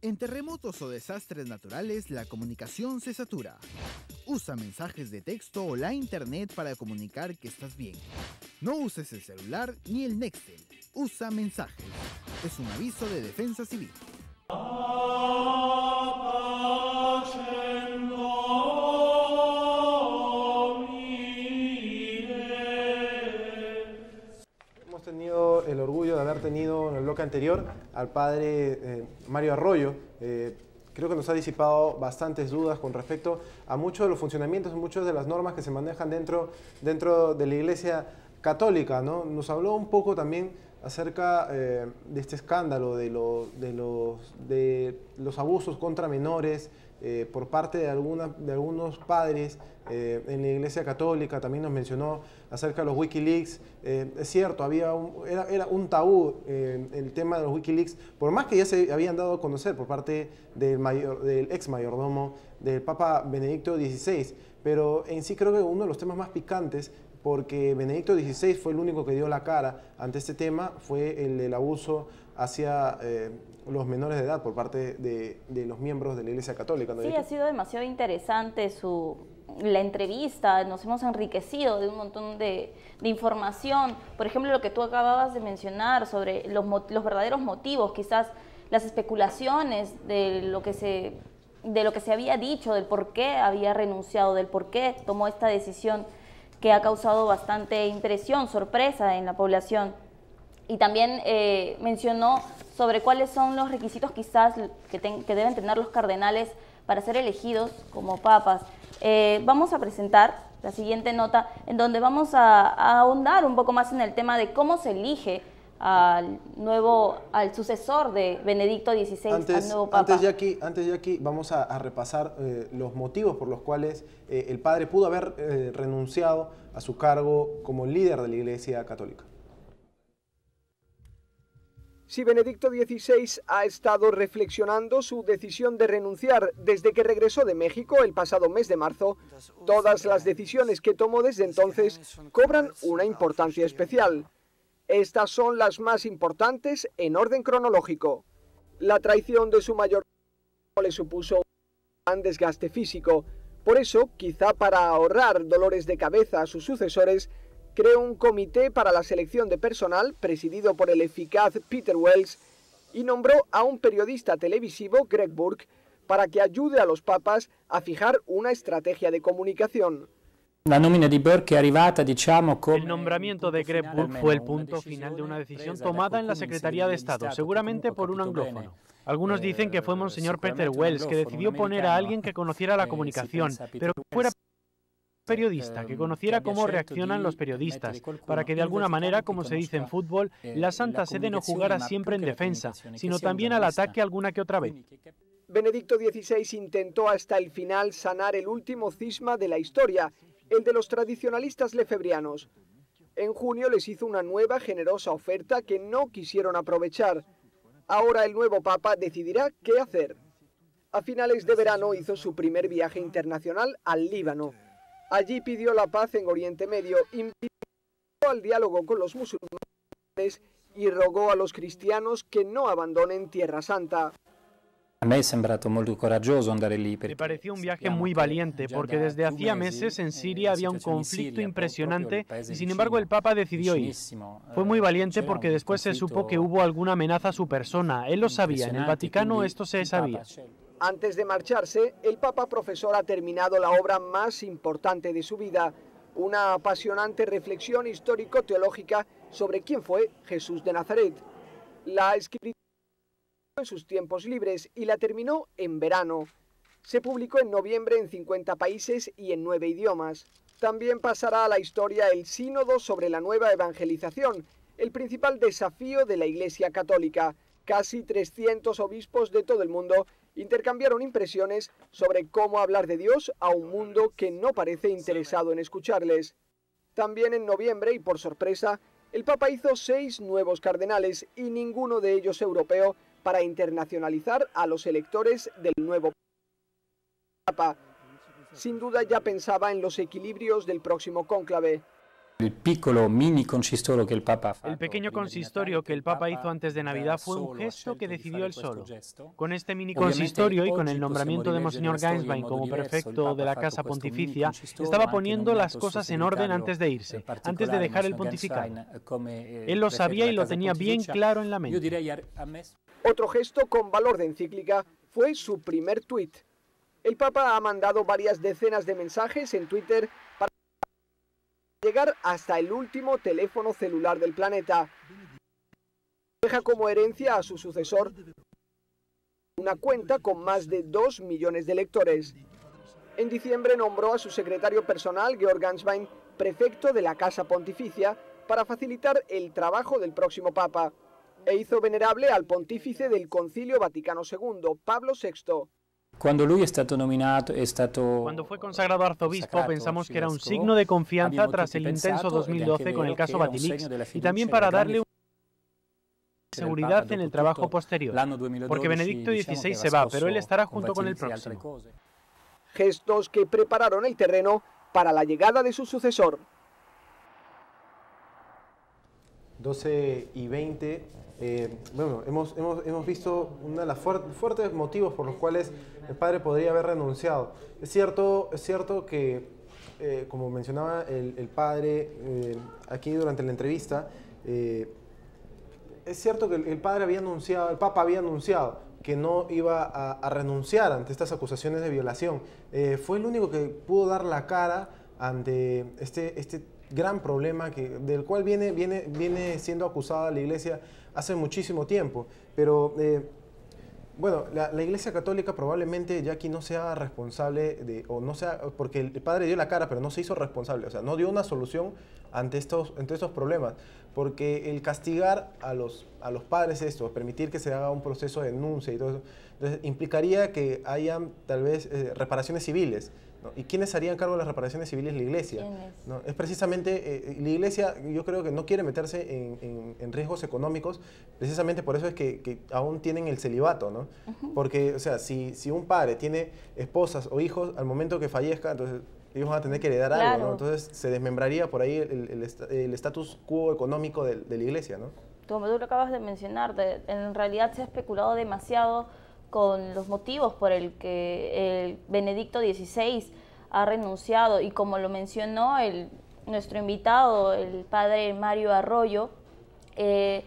En terremotos o desastres naturales, la comunicación se satura. Usa mensajes de texto o la internet para comunicar que estás bien. No uses el celular ni el Nextel. Usa mensajes. Es un aviso de Defensa Civil. Hemos tenido el orgullo de haber tenido en el bloque anterior al padre Mario Arroyo. Creo que nos ha disipado bastantes dudas con respecto a muchos de los funcionamientos, muchas de las normas que se manejan dentro de la Iglesia Católica, ¿no? Nos habló un poco también acerca de este escándalo de los abusos contra menores por parte de algunos padres en la Iglesia Católica. También nos mencionó acerca de los Wikileaks. Es cierto, era un tabú el tema de los Wikileaks, por más que ya se habían dado a conocer por parte del ex mayordomo del Papa Benedicto XVI, pero en sí creo que uno de los temas más picantes, porque Benedicto XVI fue el único que dio la cara ante este tema, fue el del abuso hacia los menores de edad por parte de los miembros de la Iglesia Católica, ¿no? Sí, ha sido demasiado interesante la entrevista, nos hemos enriquecido de un montón de información. Por ejemplo, lo que tú acababas de mencionar sobre los verdaderos motivos, quizás las especulaciones de lo que se había dicho, del por qué había renunciado, del por qué tomó esta decisión, que ha causado bastante impresión, sorpresa en la población. Y también mencionó sobre cuáles son los requisitos quizás que deben tener los cardenales para ser elegidos como papas. Vamos a presentar la siguiente nota en donde vamos a ahondar un poco más en el tema de cómo se elige al sucesor de Benedicto XVI, al nuevo Papa. Antes de aquí vamos a repasar los motivos por los cuales el padre pudo haber renunciado a su cargo como líder de la Iglesia Católica. Si Benedicto XVI ha estado reflexionando su decisión de renunciar desde que regresó de México el pasado mes de marzo, todas las decisiones que tomó desde entonces cobran una importancia especial. Estas son las más importantes en orden cronológico. La traición de su mayor le supuso un gran desgaste físico. Por eso, quizá para ahorrar dolores de cabeza a sus sucesores, creó un comité para la selección de personal presidido por el eficaz Peter Wells y nombró a un periodista televisivo, Greg Burke, para que ayude a los papas a fijar una estrategia de comunicación. El nombramiento de Greg Burke fue el punto final de una decisión tomada en la Secretaría de Estado, seguramente por un anglófono. Algunos dicen que fue Monseñor Peter Wells, que decidió poner a alguien que conociera la comunicación, pero que fuera periodista, que conociera cómo reaccionan los periodistas, para que de alguna manera, como se dice en fútbol, la Santa Sede no jugara siempre en defensa, sino también al ataque alguna que otra vez. Benedicto XVI intentó hasta el final sanar el último cisma de la historia, el de los tradicionalistas lefebrianos. En junio les hizo una nueva generosa oferta que no quisieron aprovechar. Ahora el nuevo Papa decidirá qué hacer. A finales de verano hizo su primer viaje internacional al Líbano. Allí pidió la paz en Oriente Medio, invitó al diálogo con los musulmanes y rogó a los cristianos que no abandonen Tierra Santa. Me pareció un viaje muy valiente, porque desde hacía meses en Siria había un conflicto impresionante y sin embargo el Papa decidió ir. Fue muy valiente porque después se supo que hubo alguna amenaza a su persona. Él lo sabía, en el Vaticano esto se sabía. Antes de marcharse, el Papa Profesor ha terminado la obra más importante de su vida, una apasionante reflexión histórico-teológica sobre quién fue Jesús de Nazaret. La escribió en sus tiempos libres y la terminó en verano. Se publicó en noviembre en 50 países y en 9 idiomas. También pasará a la historia el Sínodo sobre la nueva evangelización, el principal desafío de la Iglesia Católica. Casi 300 obispos de todo el mundo intercambiaron impresiones sobre cómo hablar de Dios a un mundo que no parece interesado en escucharles. También en noviembre, y por sorpresa, el Papa hizo 6 nuevos cardenales y ninguno de ellos europeo para internacionalizar a los electores del nuevo Papa. Sin duda ya pensaba en los equilibrios del próximo cónclave. El piccolo mini consistorio que el Papa El pequeño consistorio que el Papa hizo antes de Navidad fue un gesto que decidió él solo. Con este mini consistorio y con el nombramiento de Monseñor Gainswein como prefecto de la Casa Pontificia, estaba poniendo las cosas en orden antes de irse, antes de dejar el pontificado. Él lo sabía y lo tenía bien claro en la mente. Otro gesto con valor de encíclica fue su primer tuit. El Papa ha mandado varias decenas de mensajes en Twitter para llegar hasta el último teléfono celular del planeta. Deja como herencia a su sucesor una cuenta con más de 2 millones de lectores. En diciembre nombró a su secretario personal, Georg Gainswein, prefecto de la Casa Pontificia para facilitar el trabajo del próximo Papa, e hizo venerable al pontífice del Concilio Vaticano II, Pablo VI. Cuando fue consagrado arzobispo, pensamos que era un signo de confianza tras el intenso 2012 con el caso Batilix y también para darle seguridad en el trabajo posterior, porque Benedicto XVI se va, pero él estará junto con el próximo. Gestos que prepararon el terreno para la llegada de su sucesor. 12:20. Bueno, hemos visto uno de los fuertes motivos por los cuales el padre podría haber renunciado. Es cierto que, como mencionaba el padre aquí durante la entrevista, es cierto que el Papa había anunciado que no iba a renunciar ante estas acusaciones de violación. Fue el único que pudo dar la cara ante este gran problema del cual viene siendo acusada la Iglesia hace muchísimo tiempo. Pero bueno, la Iglesia Católica probablemente ya aquí no sea responsable porque el padre dio la cara, pero no se hizo responsable, o sea, no dio una solución ante estos problemas, porque el castigar a los padres permitir que se haga un proceso de denuncia y todo eso, entonces implicaría que hayan tal vez reparaciones civiles, ¿no? ¿Y quiénes harían cargo de las reparaciones civiles? La Iglesia, ¿no? Es precisamente, la Iglesia, yo creo que no quiere meterse en riesgos económicos, precisamente por eso es que aún tienen el celibato, ¿no? Porque, o sea, si un padre tiene esposas o hijos, al momento que fallezca, entonces ellos van a tener que heredar algo, ¿no? Entonces se desmembraría por ahí el status quo económico de la Iglesia, ¿no? Como tú lo acabas de mencionar, en realidad se ha especulado demasiado con los motivos por el que el Benedicto XVI ha renunciado, y como lo mencionó nuestro invitado, el padre Mario Arroyo, el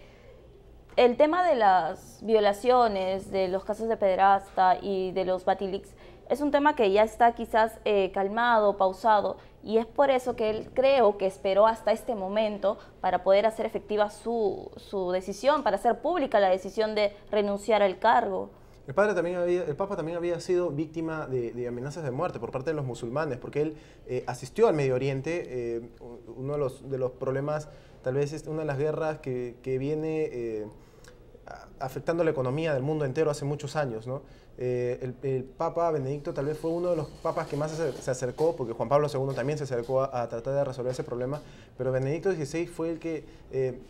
tema de las violaciones, de los casos de pederasta y de los Batilix, es un tema que ya está quizás calmado, pausado, y es por eso que él creo que esperó hasta este momento para poder hacer efectiva su decisión, para hacer pública la decisión de renunciar al cargo. El Papa también había sido víctima de amenazas de muerte por parte de los musulmanes, porque él asistió al Medio Oriente, uno de los problemas, tal vez es una de las guerras que viene afectando la economía del mundo entero hace muchos años, ¿no? El Papa Benedicto tal vez fue uno de los papas que más se acercó, porque Juan Pablo II también se acercó a tratar de resolver ese problema, pero Benedicto XVI fue el que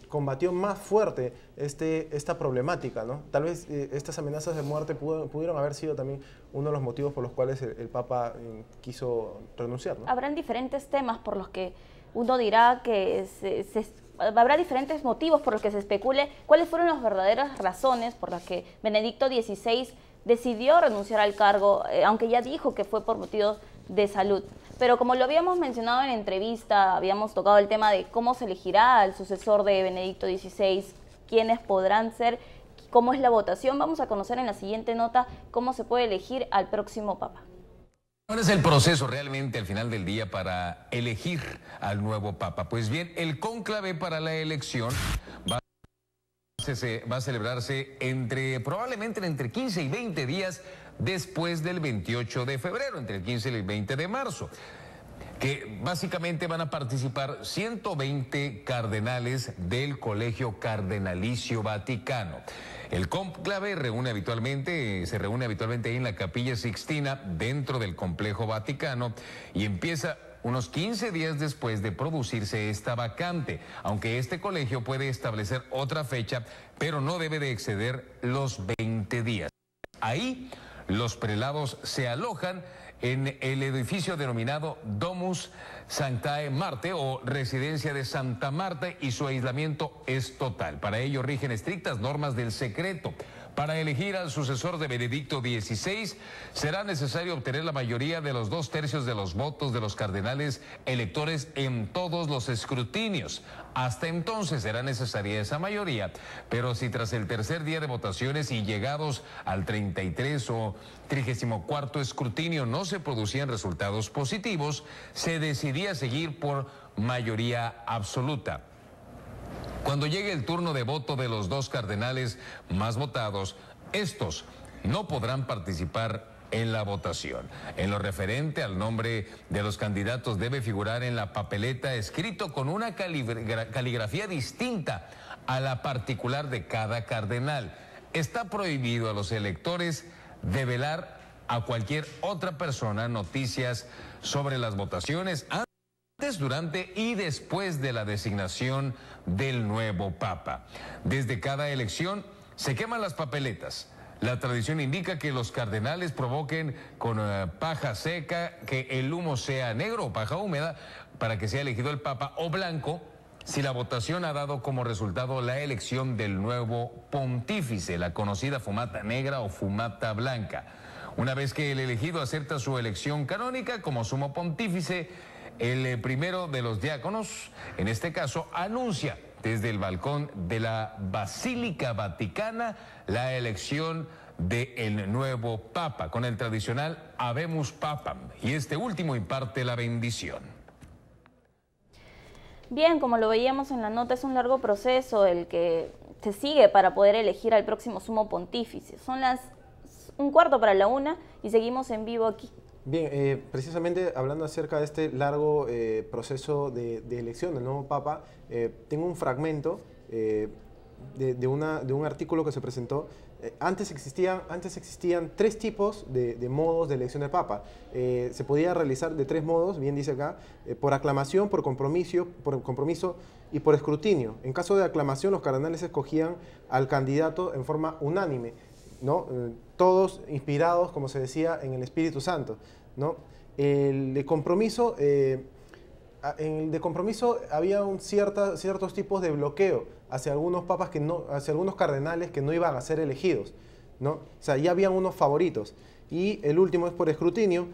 combatió más fuerte esta problemática, ¿no? Tal vez estas amenazas de muerte pudieron haber sido también uno de los motivos por los cuales el Papa quiso renunciar, ¿no? Habrán diferentes temas por los que uno dirá que habrá diferentes motivos por los que se especule cuáles fueron las verdaderas razones por las que Benedicto XVI decidió renunciar al cargo, aunque ya dijo que fue por motivos de salud. Pero como lo habíamos mencionado en la entrevista, habíamos tocado el tema de cómo se elegirá al sucesor de Benedicto XVI, quiénes podrán ser, cómo es la votación. Vamos a conocer en la siguiente nota cómo se puede elegir al próximo Papa. ¿Cuál es el proceso realmente al final del día para elegir al nuevo Papa? Pues bien, el cónclave para la elección va a celebrarse probablemente entre 15 y 20 días después del 28 de febrero, entre el 15 y el 20 de marzo, que básicamente van a participar 120 cardenales del Colegio Cardenalicio Vaticano. El cónclave se reúne habitualmente ahí en la Capilla Sixtina, dentro del Complejo Vaticano, y empieza unos 15 días después de producirse esta vacante, aunque este colegio puede establecer otra fecha, pero no debe de exceder los 20 días. Ahí los prelados se alojan en el edificio denominado Domus Sanctae Marte o Residencia de Santa Marta, y su aislamiento es total. Para ello rigen estrictas normas del secreto. Para elegir al sucesor de Benedicto XVI será necesario obtener la mayoría de los 2/3 de los votos de los cardenales electores en todos los escrutinios. Hasta entonces será necesaria esa mayoría, pero si tras el tercer día de votaciones y llegados al 33 o 34 escrutinio no se producían resultados positivos, se decidía seguir por mayoría absoluta. Cuando llegue el turno de voto de los 2 cardenales más votados, estos no podrán participar en la votación. En lo referente al nombre de los candidatos debe figurar en la papeleta escrito con una caligrafía distinta a la particular de cada cardenal. Está prohibido a los electores develar a cualquier otra persona noticias sobre las votaciones antes, durante y después de la designación del nuevo Papa. Desde cada elección se queman las papeletas. La tradición indica que los cardenales provoquen con paja seca que el humo sea negro o paja húmeda para que sea elegido el Papa, o blanco si la votación ha dado como resultado la elección del nuevo pontífice, la conocida fumata negra o fumata blanca. Una vez que el elegido acepta su elección canónica como sumo pontífice, el primero de los diáconos, en este caso, anuncia desde el balcón de la Basílica Vaticana la elección del nuevo Papa, con el tradicional Habemus Papam, y este último imparte la bendición. Bien, como lo veíamos en la nota, es un largo proceso el que se sigue para poder elegir al próximo sumo pontífice. Son las 1:15 y seguimos en vivo aquí. Bien, precisamente hablando acerca de este largo proceso de elección del nuevo Papa, tengo un fragmento de un artículo que se presentó. Antes existían 3 tipos de modos de elección del Papa. Se podía realizar de 3 modos, bien dice acá, por aclamación, por compromiso y por escrutinio. En caso de aclamación, los cardenales escogían al candidato en forma unánime, ¿no? Todos inspirados, como se decía, en el Espíritu Santo, ¿no? En el de compromiso había ciertos tipos de bloqueo hacia algunos papas hacia algunos cardenales que no iban a ser elegidos, ¿no? O sea, ya habían unos favoritos. Y el último es por escrutinio,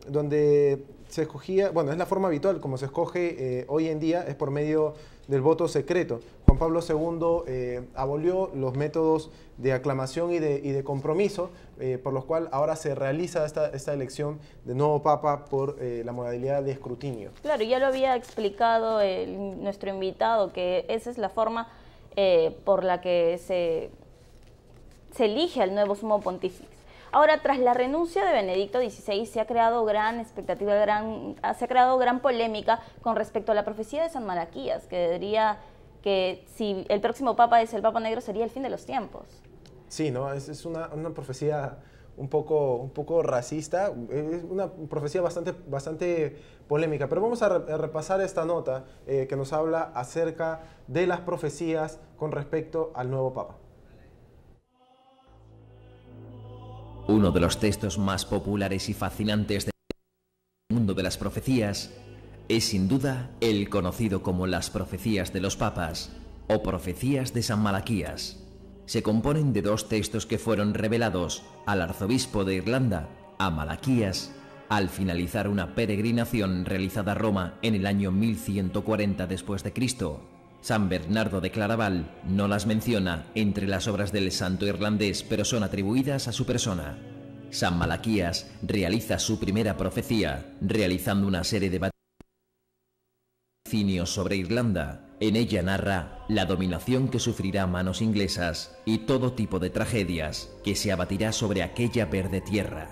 donde se escogía, bueno, es la forma habitual como se escoge hoy en día, es por medio del voto secreto. Juan Pablo II abolió los métodos de aclamación y de compromiso, por los cuales ahora se realiza esta elección de nuevo Papa por la modalidad de escrutinio. Claro, ya lo había explicado nuestro invitado, que esa es la forma por la que se elige al nuevo sumo pontífice. Ahora, tras la renuncia de Benedicto XVI, se ha creado gran expectativa, se ha creado gran polémica con respecto a la profecía de San Malaquías, que diría que si el próximo Papa es el Papa Negro, sería el fin de los tiempos. Sí, ¿no? Es una profecía un poco racista, es una profecía bastante polémica. Pero vamos a repasar esta nota que nos habla acerca de las profecías con respecto al nuevo Papa. Uno de los textos más populares y fascinantes del mundo de las profecías es sin duda el conocido como las profecías de los papas o profecías de San Malaquías. Se componen de 2 textos que fueron revelados al arzobispo de Irlanda, a Malaquías, al finalizar una peregrinación realizada a Roma en el año 1140 después de Cristo. San Bernardo de Claraval no las menciona entre las obras del santo irlandés, pero son atribuidas a su persona. San Malaquías realiza su primera profecía, realizando una serie de vaticinios sobre Irlanda. En ella narra la dominación que sufrirá a manos inglesas y todo tipo de tragedias que se abatirá sobre aquella verde tierra.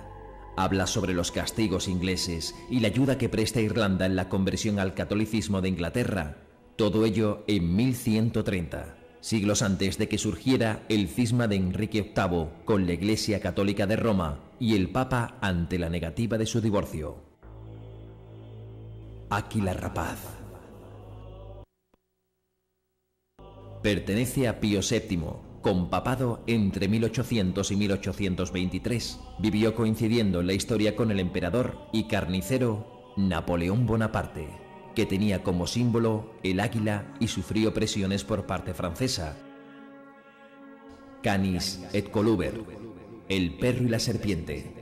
Habla sobre los castigos ingleses y la ayuda que presta Irlanda en la conversión al catolicismo de Inglaterra. Todo ello en 1130, siglos antes de que surgiera el cisma de Enrique VIII con la Iglesia Católica de Roma y el Papa ante la negativa de su divorcio. Áquila rapaz. Pertenece a Pío VII, con papado entre 1800 y 1823. Vivió coincidiendo en la historia con el emperador y carnicero Napoleón Bonaparte, que tenía como símbolo el águila y sufrió presiones por parte francesa. Canis et Coluber, el perro y la serpiente.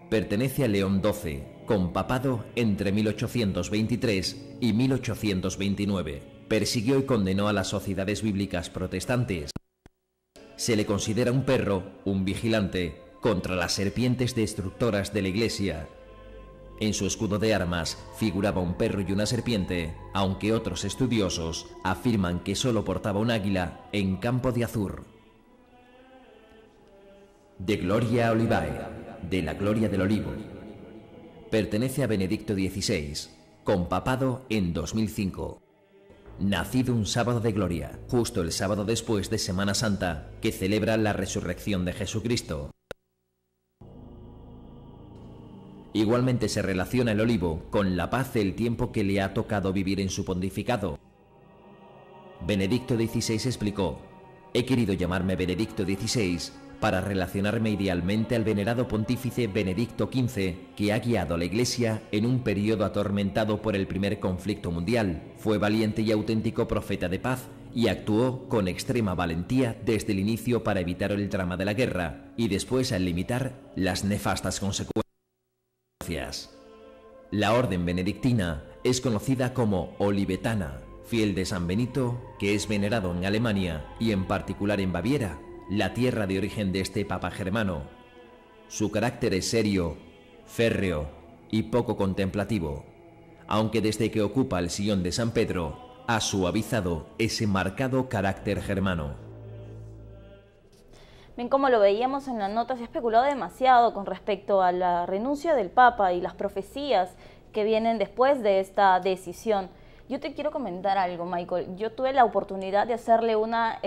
Pertenece a León XII, con papado entre 1823 y 1829. Persiguió y condenó a las sociedades bíblicas protestantes. Se le considera un perro, un vigilante, contra las serpientes destructoras de la Iglesia. En su escudo de armas figuraba un perro y una serpiente, aunque otros estudiosos afirman que solo portaba un águila en campo de azur. De Gloria Olivae, de la Gloria del Olivo. Pertenece a Benedicto XVI, con papado en 2005. Nacido un sábado de gloria, justo el sábado después de Semana Santa, que celebra la resurrección de Jesucristo. Igualmente se relaciona el olivo con la paz del tiempo que le ha tocado vivir en su pontificado. Benedicto XVI explicó: he querido llamarme Benedicto XVI para relacionarme idealmente al venerado pontífice Benedicto XV, que ha guiado a la Iglesia en un periodo atormentado por el primer conflicto mundial. Fue valiente y auténtico profeta de paz y actuó con extrema valentía desde el inicio para evitar el drama de la guerra y después al limitar las nefastas consecuencias. La orden benedictina es conocida como olivetana, fiel de San Benito, que es venerado en Alemania y en particular en Baviera, la tierra de origen de este papa germano. Su carácter es serio, férreo y poco contemplativo, aunque desde que ocupa el sillón de San Pedro ha suavizado ese marcado carácter germano. Bien, como lo veíamos en la nota, se ha especulado demasiado con respecto a la renuncia del Papa y las profecías que vienen después de esta decisión. Yo te quiero comentar algo, Michael. Yo tuve la oportunidad de hacerle una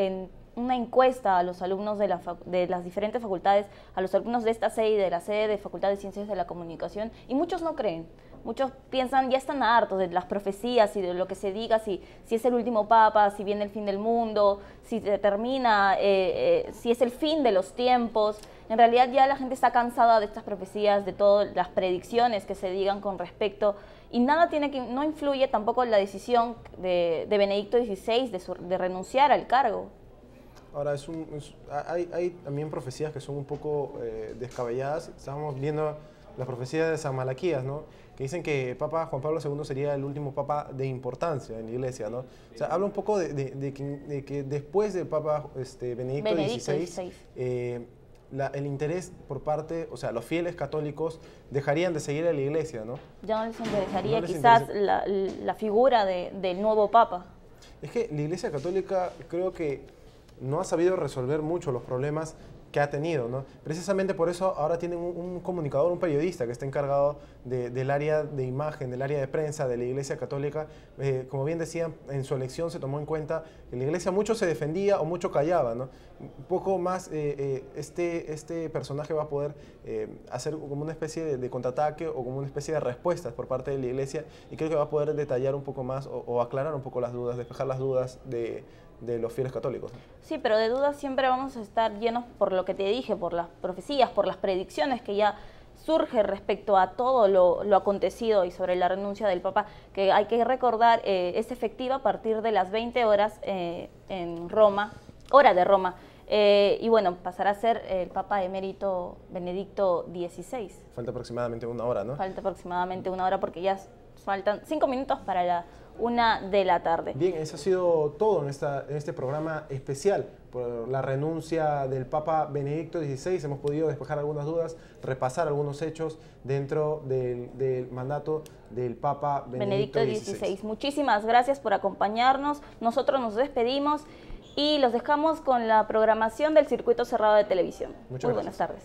encuesta a los alumnos de las diferentes facultades, a los alumnos de esta sede y de la sede de Facultad de Ciencias de la Comunicación, y muchos no creen. Muchos piensan, ya están hartos de las profecías y de lo que se diga, si es el último papa, si viene el fin del mundo, si se termina, si es el fin de los tiempos. En realidad ya la gente está cansada de estas profecías, de todas las predicciones que se digan con respecto, y no influye tampoco en la decisión de Benedicto XVI de renunciar al cargo. Ahora, hay también profecías que son un poco descabelladas. Estábamos viendo las profecías de San Malaquías, ¿no?, que dicen que Papa Juan Pablo II sería el último papa de importancia en la Iglesia, ¿no? O sea, habla un poco de que después del Papa Benedicto XVI, el interés por parte, o sea, los fieles católicos dejarían de seguir a la Iglesia, ¿no? Ya no les interesaría la figura del nuevo Papa. Es que la Iglesia Católica creo que no ha sabido resolver mucho los problemas que ha tenido, ¿no? Precisamente por eso ahora tienen un comunicador, un periodista que está encargado del área de imagen, del área de prensa de la Iglesia Católica. Como bien decían, en su elección se tomó en cuenta que la Iglesia mucho se defendía o mucho callaba, ¿no? Un poco más este personaje va a poder hacer como una especie de contraataque o como una especie de respuestas por parte de la Iglesia, y creo que va a poder detallar un poco más o aclarar un poco las dudas, despejar las dudas de los fieles católicos. Sí, pero de dudas siempre vamos a estar llenos por lo que te dije, por las profecías, por las predicciones que ya surge respecto a todo lo acontecido y sobre la renuncia del Papa, que hay que recordar es efectiva a partir de las 20 horas en Roma, hora de Roma. Y bueno, pasará a ser el Papa emérito Benedicto XVI. Falta aproximadamente una hora, ¿no? Falta aproximadamente una hora porque ya faltan 5 minutos para la 1 de la tarde. Bien, eso ha sido todo en este programa especial por la renuncia del Papa Benedicto XVI. Hemos podido despejar algunas dudas, repasar algunos hechos dentro del mandato del Papa Benedicto XVI. Muchísimas gracias por acompañarnos. Nosotros nos despedimos y los dejamos con la programación del Circuito Cerrado de Televisión. Muy buenas tardes.